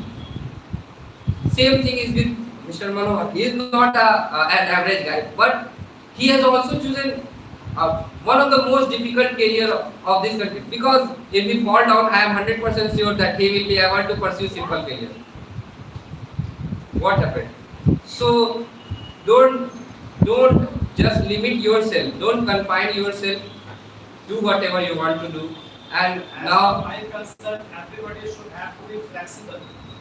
Same thing is with Mr. Manohar. He is not an average guy, but he has also chosen one of the most difficult career of this country. Because if he fall down, I am 100% sure that he will be able to pursue simple career. What happened? So don't just limit yourself. Don't confine yourself. Do whatever you want to do. And As now my concern, everybody should have to be flexible.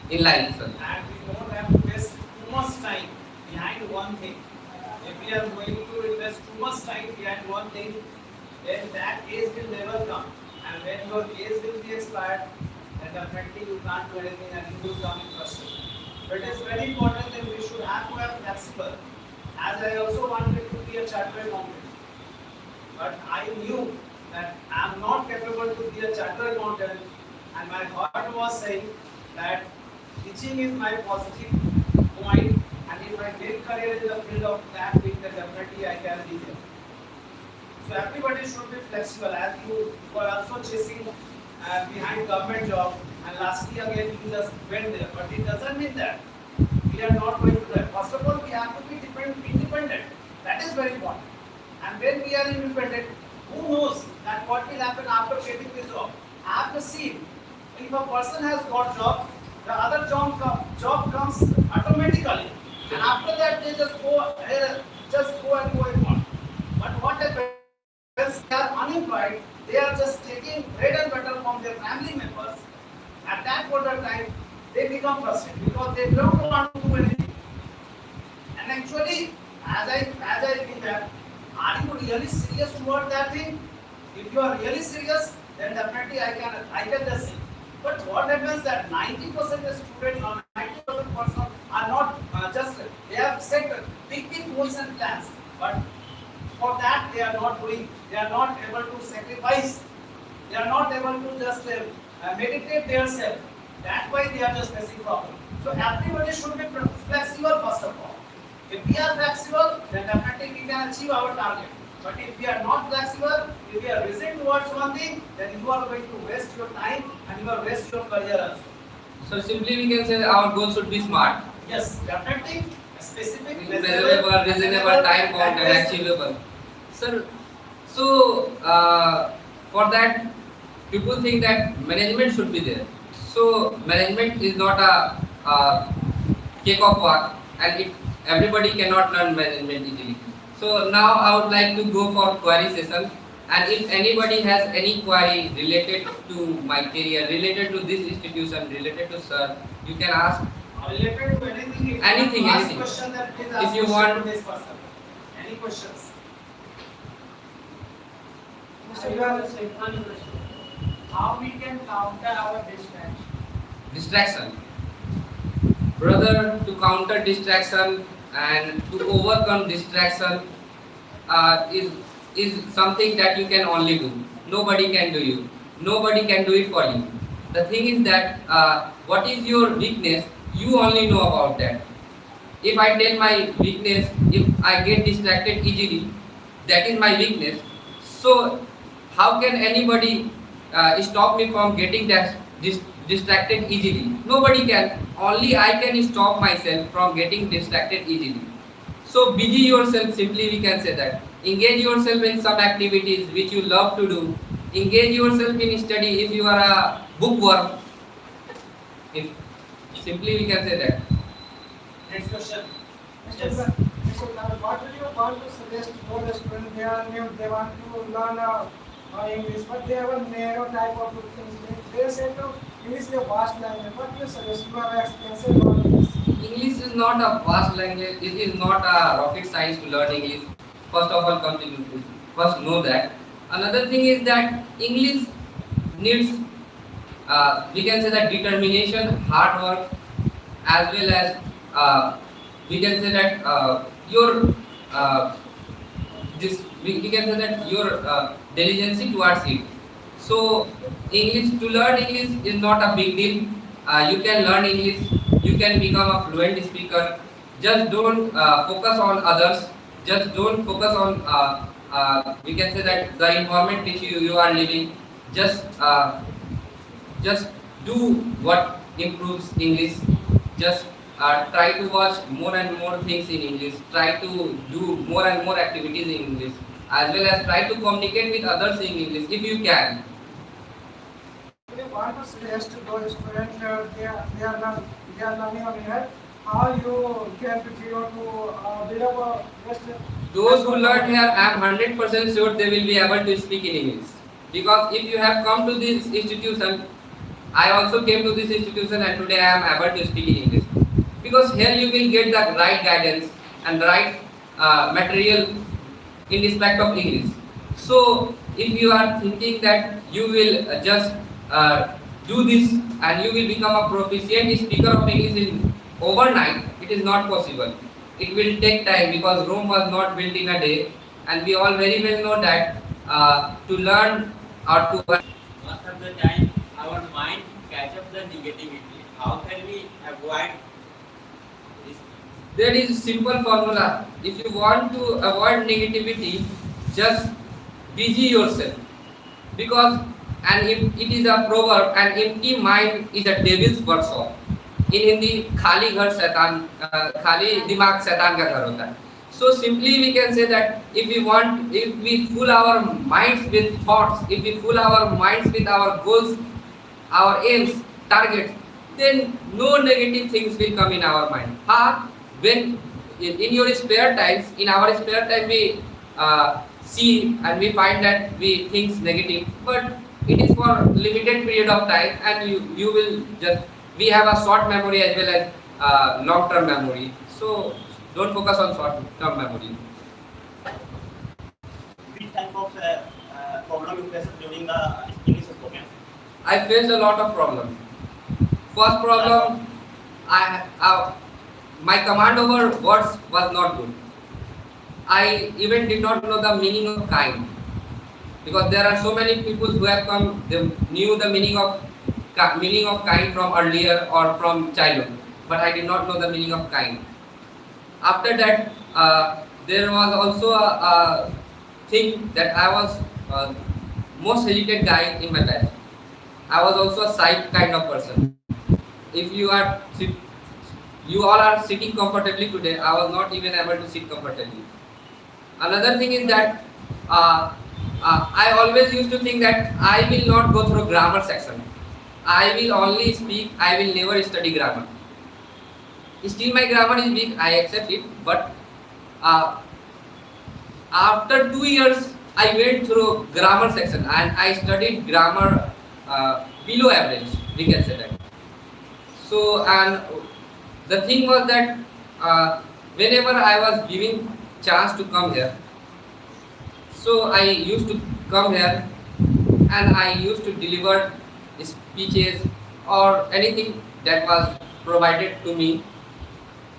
in life, sir. And we don't have to waste too much time behind one thing. If we are going to invest too much time behind one thing, then that age will never come. And when your age will be expired, then definitely you can't do anything and you will come in frustration. But it is very important that we should have to have flexible. As I also wanted to be a chartered accountant, but I knew that I am not capable to be a chartered accountant, and my heart was saying that teaching is my positive point, and if I make career in the field of that thing, then definitely I can be there. So everybody should be flexible. As you were also chasing behind government job, and lastly again you just went there, but it doesn't mean that we are not going to that. First of all, we have to be independent. That is very important. And when we are independent, who knows that what will happen after getting this job? I have to see if a person has got job, the other job comes automatically, and after that they just go and go and want. But what happens? They are unemployed. They are just taking bread and butter from their family members. At that point of time, they become frustrated because they don't want to do anything. And actually, as I think that, are you really serious toward that thing? If you are really serious, then definitely I can just say. But what happens that 90% of students or 90% person are not just, they have set big goals and plans, but for that they are not doing, they are not able to sacrifice, they are not able to just meditate themselves. That's why they are just facing problem. So everybody should be flexible first of all. If we are flexible, then definitely we can achieve our target. But if we are not flexible, if we are rigid towards one thing, then you are going to waste your time and you are waste your career also. So simply we can say that our goal should be smart. Yes, definitely specific, Measurable, reasonable, time bound and achievable. Sir, so for that, people think that management should be there. So management is not a cake of work, and everybody cannot learn management easily. So now I would like to go for query session, and if anybody has any query related to my career, related to this institution, related to sir, you can ask. Related to anything. Anything. Question that please If ask you want. to this person. Any questions? Mr. Belal, how we can counter our Distraction. Brother, to counter distraction and to overcome distraction is something that you can only do. Nobody can do you. Nobody can do it for you. The thing is that what is your weakness, you only know about that. If I tell my weakness, if I get distracted easily, that is my weakness. So how can anybody stop me from getting distracted easily? Nobody can. Only I can stop myself from getting distracted easily. So busy yourself, simply we can say that. Engage yourself in some activities which you love to do. Engage yourself in study if you are a bookworm. If simply we can say that. Next question. Mr. Yes. Belal, what will you want to suggest for the student? They are new, they want to learn English, but they have a narrow type of things. They say to English is a vast language. What do you suggest? You have experience about this. English is not a vast language. It is not a rocket science to learn English. First of all, come to first know that. Another thing is that English needs, we can say that determination, hard work, as well as we can say that your we can say that your diligence towards it. So English, to learn English is not a big deal. You can learn English. You can become a fluent speaker. Just don't focus on others. Just don't focus on we can say that the environment which you are living. Just just do what improves English. Just try to watch more and more things in English. Try to do more and more activities in English, as well as try to communicate with others in English if you can. We want to suggest to those students they are learning on here how you can to build up a best. Those who learn here, I am 100% sure they will be able to speak in English. Because if you have come to this institution, I also came to this institution and today I am able to speak in English. Because here you will get the right guidance and right material in respect of English. So if you are thinking that you will just do this and you will become a proficient speaker of English in overnight, it is not possible. It will take time because Rome was not built in a day, and we all very well know that to learn or to Most of the time, our mind catch up the negativity. How can we avoid this? there is simple formula. If you want to avoid negativity, just busy yourself because and if it is a proverb, an empty mind is a devil's workshop. In Hindi, खाली घर शैतान खाली दिमाग शैतान का घर होता है. So simply we can say that if we fill our minds with thoughts, if we fill our minds with our goals, our aims, targets, then no negative things will come in our mind. When in your spare times, in our spare time we see and we find that we think negative, but it is for limited period of time, and you will just we have a short memory as well as long term memory. So don't focus on short term memory. Which type of problem you face during the English spoken? I faced a lot of problems. First problem, my command over words was not good. I even did not know the meaning of kind, because there are so many people who have come, they knew the meaning of kind from earlier or from childhood, but I did not know the meaning of kind. After that, there was also a thing that I was most hesitant guy in my batch. I was also a shy kind of person. If you all are sitting comfortably today, I was not even able to sit comfortably. Another thing is that I always used to think that I will not go through grammar section. I will only speak, I will never study grammar. Still my grammar is weak, I accept it, but after 2 years I went through grammar section and I studied grammar below average, we can say that. So, and the thing was that whenever I was giving chance to come here, so I used to come here and I used to deliver speeches or anything that was provided to me.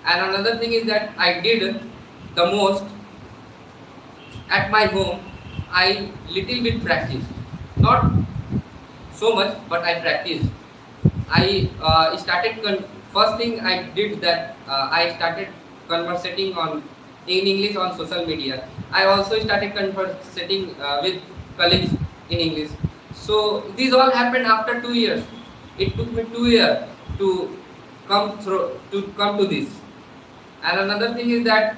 And another thing is that I did the most at my home. I little bit practiced, not so much, but I practiced. I started first thing I did that I started conversating in English on social media. I also started conversating with colleagues in English. So these all happened after 2 years. It took me 2 years to come to this. And another thing is that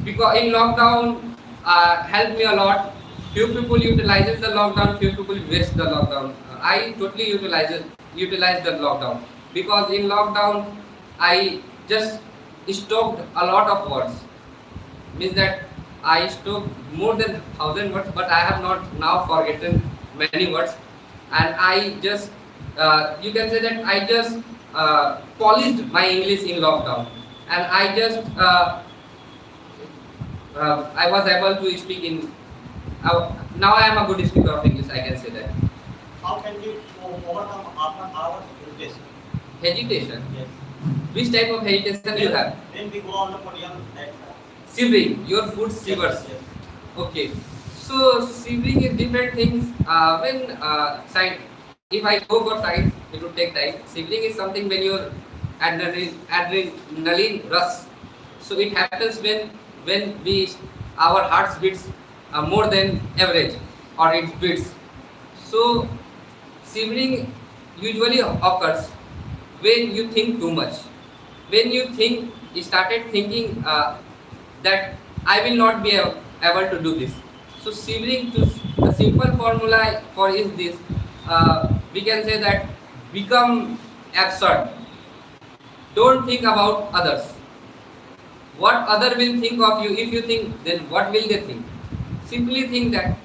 because in lockdown helped me a lot. Few people utilizes the lockdown, few people waste the lockdown. I totally utilized the lockdown because in lockdown I just stocked a lot of words. Means that I stocked more than 1,000 words, but I have not now forgotten many words. And I just you can say that I just polished my English in lockdown, and I just I was able to speak in. Now I am a good speaker of English, I can say that. How can you overcome our hesitation? Hesitation. Yes. Which type of hesitation you have? When we go on the podium, Shivering. Your foot shivers. Yes. Okay. So sibling is different things. When science, if I go for science, it would take time. Sibling is something when your adrenaline rush. So it happens when we our hearts beats more than average or it beats. So sibling usually occurs when you think too much. When you started thinking that I will not be able to do this. So sibling to the simple formula for is this. We can say that become absurd. Don't think about others. What other will think of you? If you think, then what will they think? Simply think that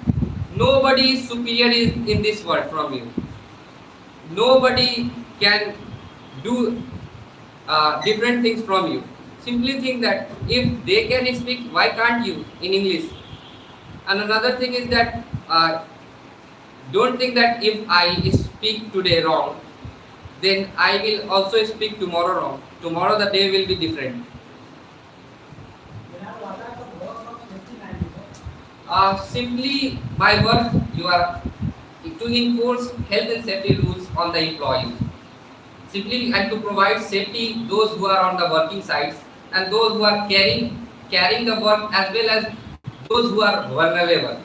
nobody is superior in this world from you. Nobody can do different things from you. Simply think that if they can speak, why can't you in English? And another thing is that don't think that if I speak today wrong, then I will also speak tomorrow wrong. Tomorrow the day will be different. Simply by work you are to enforce health and safety rules on the employees. Simply and to provide safety those who are on the working sites and those who are carrying the work as well as those who are vulnerable.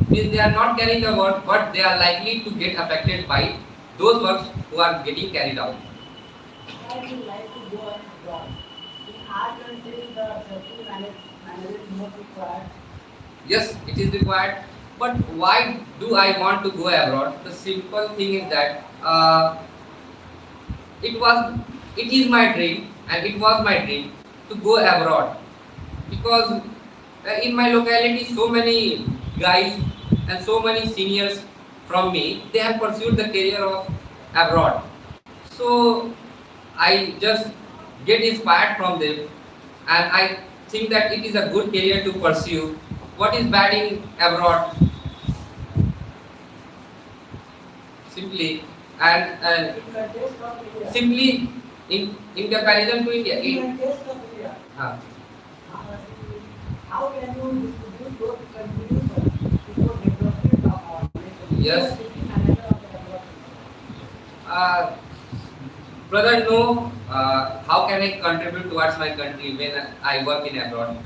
Means they are not carrying the work but they are likely to get affected by those works who are getting carried out. I would like to go abroad. In our country, the safety management is not required. Yes, it is required. But why do I want to go abroad? The simple thing is that it was, it is my dream, and it was my dream to go abroad because in my locality, so many guys and so many seniors from me they have pursued the career of abroad. So I just get inspired from them, and I think that it is a good career to pursue. What is bad in abroad? Simply and In the case of India, simply in comparison to India. in the case of India, Uh, how can you distribute those contributions before development of our nation? Yes. Safety manager of the development. uh, Brother, no. How can I contribute towards my country when I work in abroad?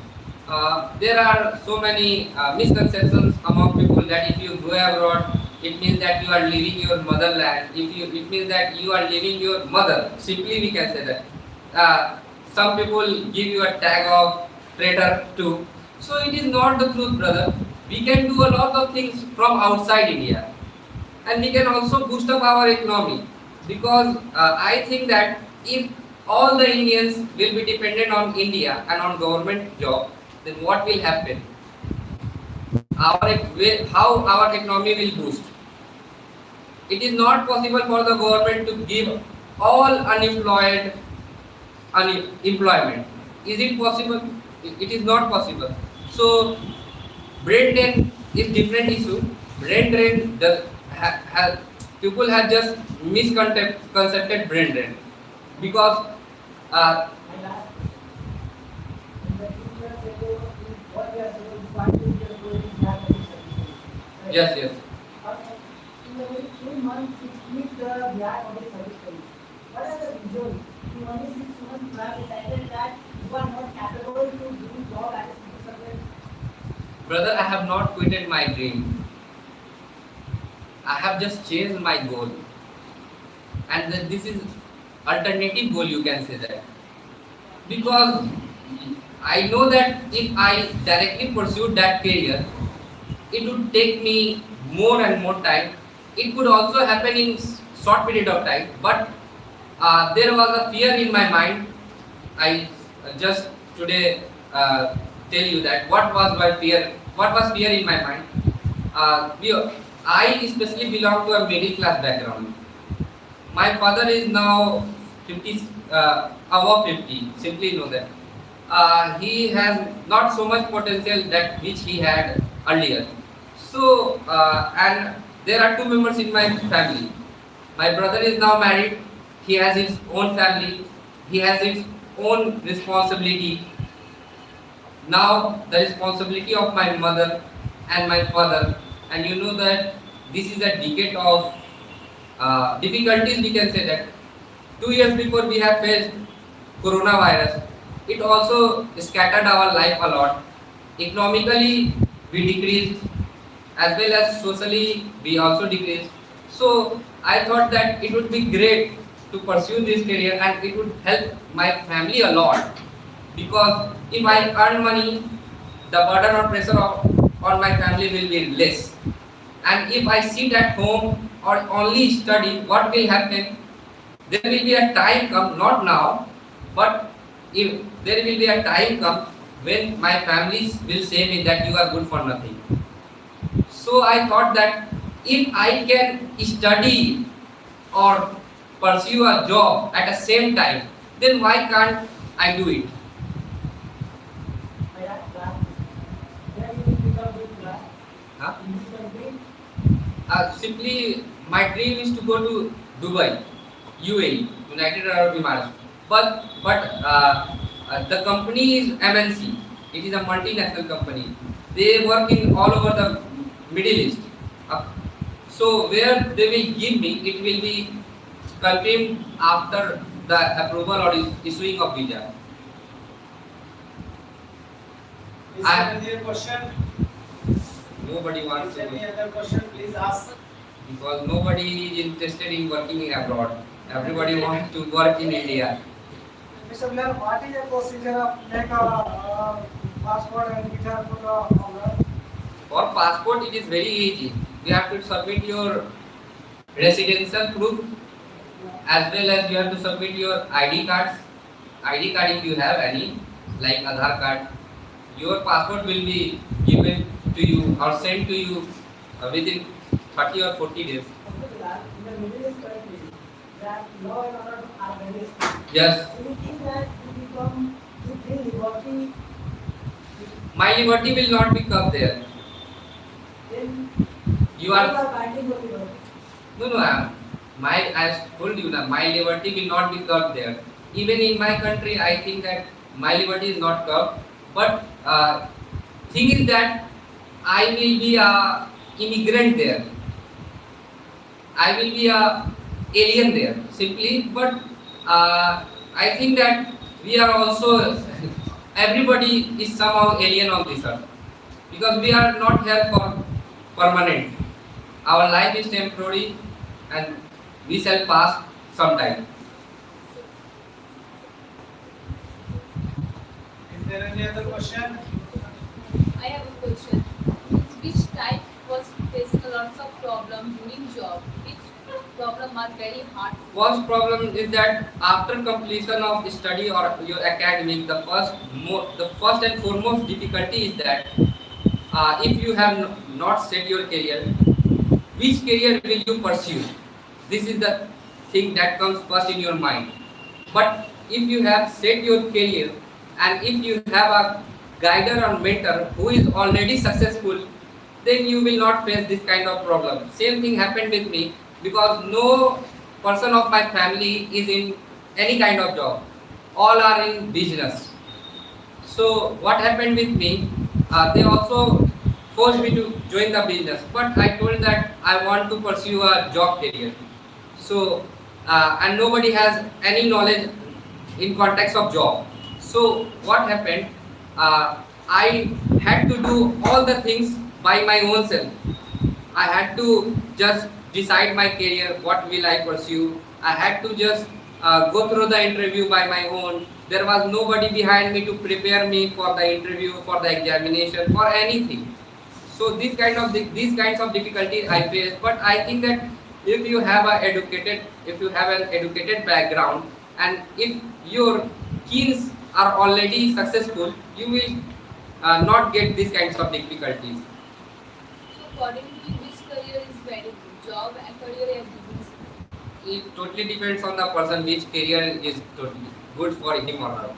There are so many misconceptions among people that if you go abroad, it means that you are leaving your motherland. It means that you are leaving your mother. Simply, we can say that. Some people give you a tag of traitor too. So it is not the truth, brother. We can do a lot of things from outside India, and we can also boost up our economy because I think that if all the Indians will be dependent on India and on government job, then what will happen? How our economy will boost? It is not possible for the government to give all unemployed employment. Is it possible? It is not possible. So brain drain is different issue. Brain drain people have just misconcepted brain drain because My last question. In the future, what we are doing, what we are doing, that is service. yes, yes. In the very few months, it meets the gap of the service studies. What are the reasons? In only 6 months, you have decided that you are not capable to do job as a civil servant. Brother, I have not quitted my dream. I have just changed my goal, and this is alternative goal. You can say that because I know that if I directly pursued that career, it would take me more and more time. It could also happen in short period of time, but there was a fear in my mind. I just today tell you that what was my fear. What was fear in my mind? I especially belong to a middle class background. My father is now 50, above 50. Simply know that. He has not so much potential that which he had earlier. So, and there are two members in my family. My brother is now married. He has his own family. He has his own responsibility. Now, the responsibility of my mother and my father. And you know that this is a decade of difficulties, we can say that. 2 years before we have faced coronavirus. It also scattered our life a lot. Economically, we decreased, as well as socially, we also decreased. So I thought that it would be great to pursue this career and it would help my family a lot, because if I earn money, the burden or pressure on my family will be less. And if I sit at home or only study, what will happen? There will be a time come, not now, but if there will be a time come when my families will say me that you are good for nothing. So I thought that if I can study or pursue a job at the same time, then why can't I do it? By that class, where you will become good class Huh? in this country. Simply, my dream is to go to Dubai, UAE, United Arab Emirates. But the company is MNC. It is a multinational company. They work in all over the Middle East. Uh, so where they will give me, it will be confirmed after the approval or issuing of visa. Is I- there any other question? Nobody wants Is there to, any other question? Please ask. because nobody is interested in working abroad. Everybody wants to work in India. Mr. Bilal, what is the procedure of make a passport and visa for the owner? For passport, it is very easy. You have to submit your residential proof, as well as you have to submit your ID cards. ID card if you have any, like Aadhaar card. Your passport will be given to you or sent to you within 30 or 40 days. Also, Bilal, in the Middle East country, that law and order are very strict. Yes, So you think that you bring liberty, my liberty will not be curbed there. then You are binding your liberty. no. I told you that my liberty will not be curbed there. Even in my country, I think that my liberty is not curbed. But thing is that I will be a immigrant there. I will be a alien there simply. But I think that we are also everybody is somehow alien on this earth, because we are not here for permanent. Our life is temporary, and we shall pass sometime. Is there any other question? I have a question. Which type was facing a lot of problem during job? Which problem was very hard? First problem is that after completion of study or your academic, the first and foremost difficulty is that if you have not set your career, which career will you pursue? This is the thing that comes first in your mind. But if you have set your career, and if you have a guider or mentor who is already successful, then you will not face this kind of problem. Same thing happened with me, because no person of my family is in any kind of job. All are in business. So what happened with me? They also forced me to join the business, but I told that I want to pursue a job career. So and nobody has any knowledge in context of job. So what happened? I had to do all the things by my own self. I had to just decide my career, what will I pursue. I had to just go through the interview by my own. There was nobody behind me to prepare me for the interview, for the examination, for anything. So these kinds of difficulties I faced. But I think that if you have an educated background, and if your skills are already successful, you will not get these kinds of difficulties. So according to you, which career is very good? Job and career or business? It totally depends on the person which career is totally good for him or her.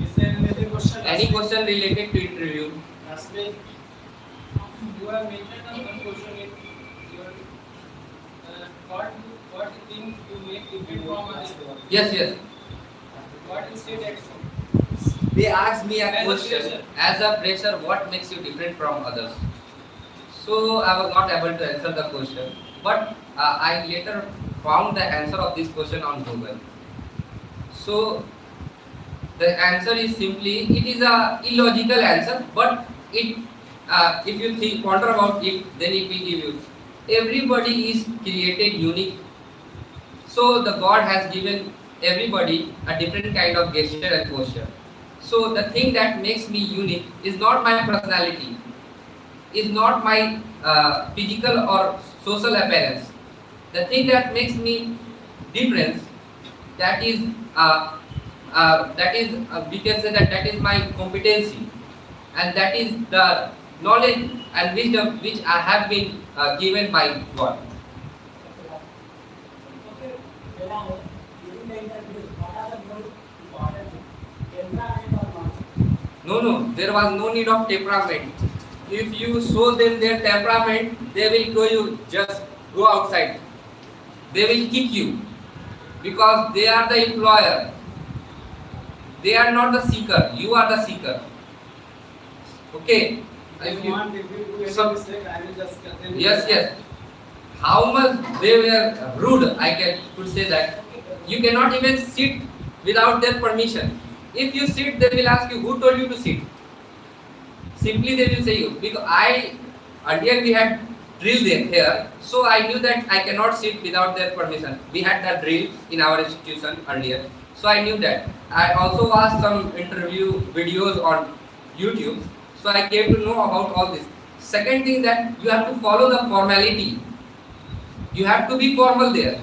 Is there any other question? Any question related to interview? Ask me. You have mentioned on one question in your what things you make different from others. Yes. What is state action? they asked me a As a question fresher. as a fresher, what makes you different from others? So I was not able to answer the question, but I later found the answer of this question on Google. So the answer is simply, it is a illogical answer, but it if you think ponder about it, then it will give you. Everybody is created unique. So the God has given everybody a different kind of gesture and posture. So the thing that makes me unique is not my personality, is not my physical or social appearance. The thing that makes me different, that is we can say that that is my competency, and that is the knowledge and wisdom which I have been given by God. Okay, Belal, during the interview, what are the most important things? Temperament or not? No, there was no need of temperament. If you show them their temperament, they will go you just go outside. They will kick you because they are the employer. They are not the seeker. You are the seeker. Okay. If you want, if you do any So- mistake, I will just tell you. Yes. How much they were rude, could say that. You cannot even sit without their permission. If you sit, they will ask you, who told you to sit? Simply they will say you. Because earlier we had drill there here, so I knew that I cannot sit without their permission. We had that drill in our institution earlier, so I knew that. I also watched some interview videos on YouTube, so I came to know about all this. Second thing, that you have to follow the formality. You have to be formal there.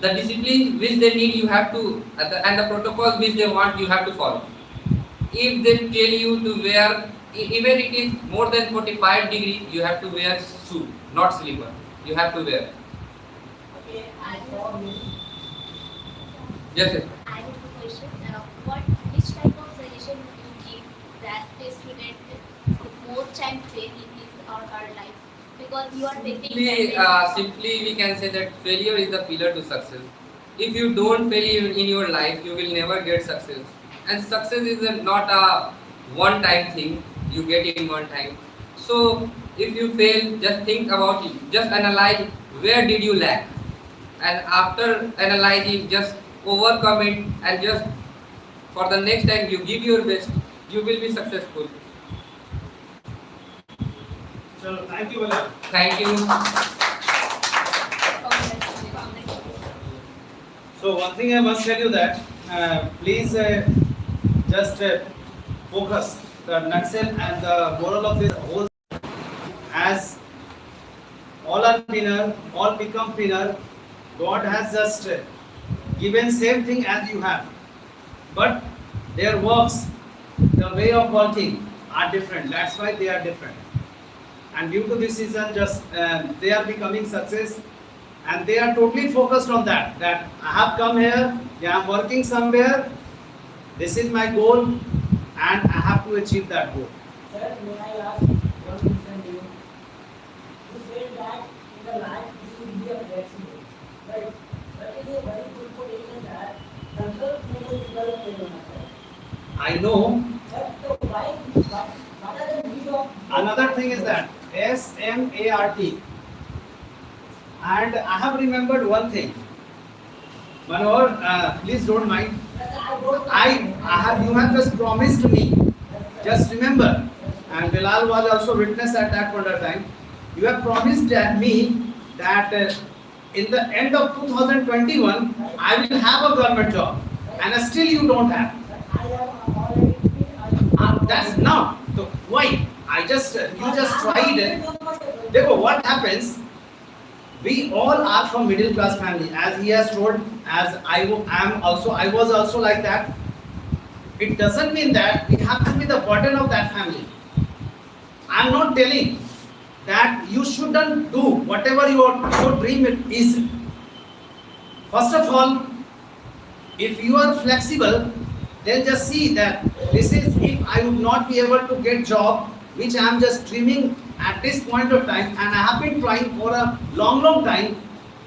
The discipline which they need, you have to, and the protocols which they want, you have to follow. If they tell you to wear, even it is more than 45 degree, you have to wear shoe, not slipper. You have to wear. Okay, as for me, Yes, yes. I have a question. Which type of suggestion would you give that a student with more time fail in his or her life? Because you are facing Simply we can say that failure is the pillar to success. If you don't fail in your life, you will never get success. And success is not a one-time thing you get in one time. So if you fail, just think about it. Just analyze where did you lack, and after analyzing, just overcome it, and just for the next time you give your best, you will be successful. So thank you, Belal. Thank you. So one thing I must tell you that please just focus the nutshell and the moral of this whole, as all are winner, all become winner. God has just given same thing as you have, but their works, the way of working are different. That's why they are different. And due to this reason, just they are becoming success, and they are totally focused on that. That I have come here, I am working somewhere. This is my goal, and I have to achieve that goal. sir, may I ask one question to you? You said that in the life you should be a flexible, right? But it is a very good quotation that control people develop in yourself. I know. But why, what are the need of Another thing is that SMART, and I have remembered one thing. Manohar, please don't mind. I have, you have just promised me. Just remember, and Belal was also witness at that point of time. You have promised me that in the end of 2021, I will have a government job, and still you don't have. I have already That's not. So why? You just tried. Therefore, what happens? We all are from middle class family, as he has told. As I was also like that. It doesn't mean that we have to be the burden of that family. I'm not telling that you shouldn't do whatever your dream is. First of all, if you are flexible, then just see that this is, if I would not be able to get job which I am just dreaming at this point of time, and I have been trying for a long time,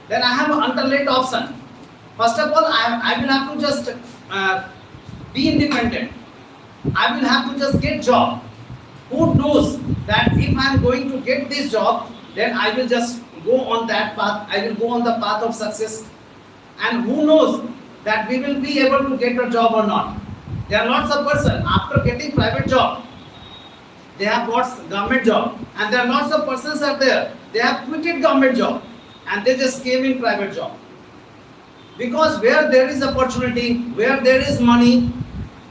then I have an alternate option. First of all, I will have to just be independent. I will have to just get job. Who knows that if I am going to get this job, then I will just go on that path. I will go on the path of success. And who knows that we will be able to get a job or not. There are lots of persons after getting private job, they have got government job, and there are lots of persons are there. They have quitted government job and they just came in private job. Because where there is opportunity, where there is money,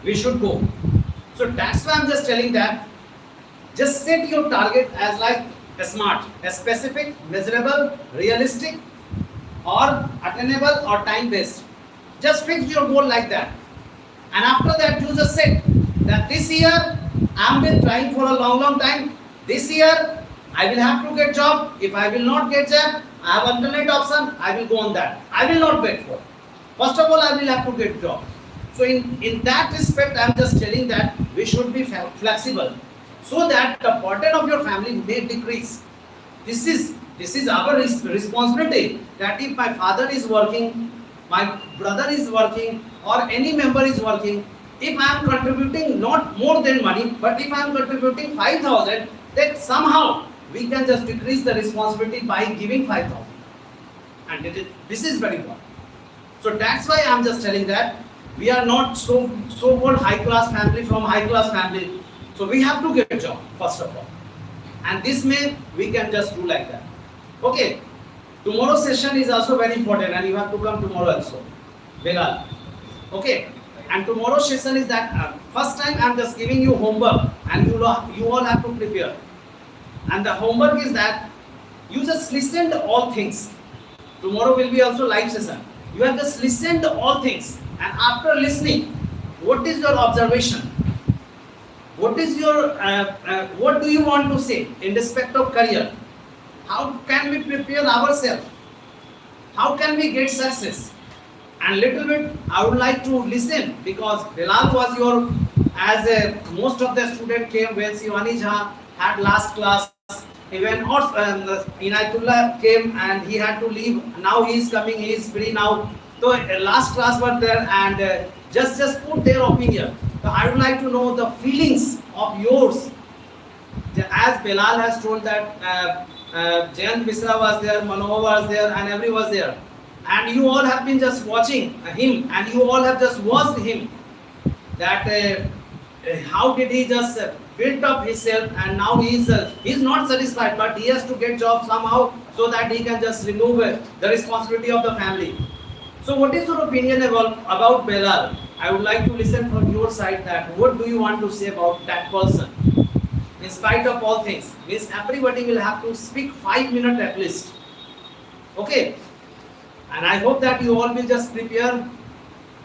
we should go. So that's why I'm just telling that. Just set your target as like a smart, a specific, measurable, realistic, or attainable or time based. Just fix your goal like that. And after that, you just set that this year I have been trying for a long time. This year I will have to get job. If I will not get job, I have alternate option. I will go on that. I will not wait for. First of all, I will have to get job. So in that respect, I am just telling that we should be flexible, so that the burden of your family may decrease. This is our responsibility. That if my father is working, my brother is working, or any member is working, if I am contributing not more than money, but if I am contributing 5,000, then somehow we can just decrease the responsibility by giving 5,000. And this is very important. So that's why I am just telling that we are not so-called high-class family from high-class family. So we have to get a job first of all. And this may we can just do like that. Okay. Tomorrow's session is also very important, and you have to come tomorrow also. Belal. Okay. And tomorrow's session is that first time I am just giving you homework, and you all have to prepare. And the homework is that you just listen to all things. Tomorrow will be also live session. You have just listened to all things, and after listening, what is your observation? What is your what do you want to say in respect of career? How can we prepare ourselves? How can we get success? And little bit I would like to listen, because Belal was your, as a, most of the student came when Sivani Jha had last class. Even Inayatullah came and he had to leave. Now he is coming, he is free now. So last class were there, and just put their opinion. So I would like to know the feelings of yours. As Belal has told that Jayant Misra was there, Manohar was there, and everyone was there. And you all have been just watching him, and you all have just watched him. That how did he just build up himself, and now he is not satisfied, but he has to get job somehow so that he can just remove the responsibility of the family. So what is your opinion about Belal? I would like to listen from your side that what do you want to say about that person? In spite of all things, means everybody will have to speak 5 minutes at least. Okay? And I hope that you all will just prepare.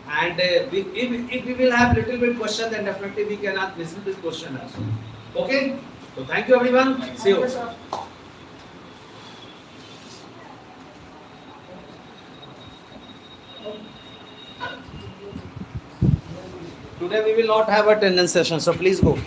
And if we will have little bit question, then definitely we can ask listen to this question also. Okay? So thank you everyone. See you. Sir. Today we will not have attendance session, so please go.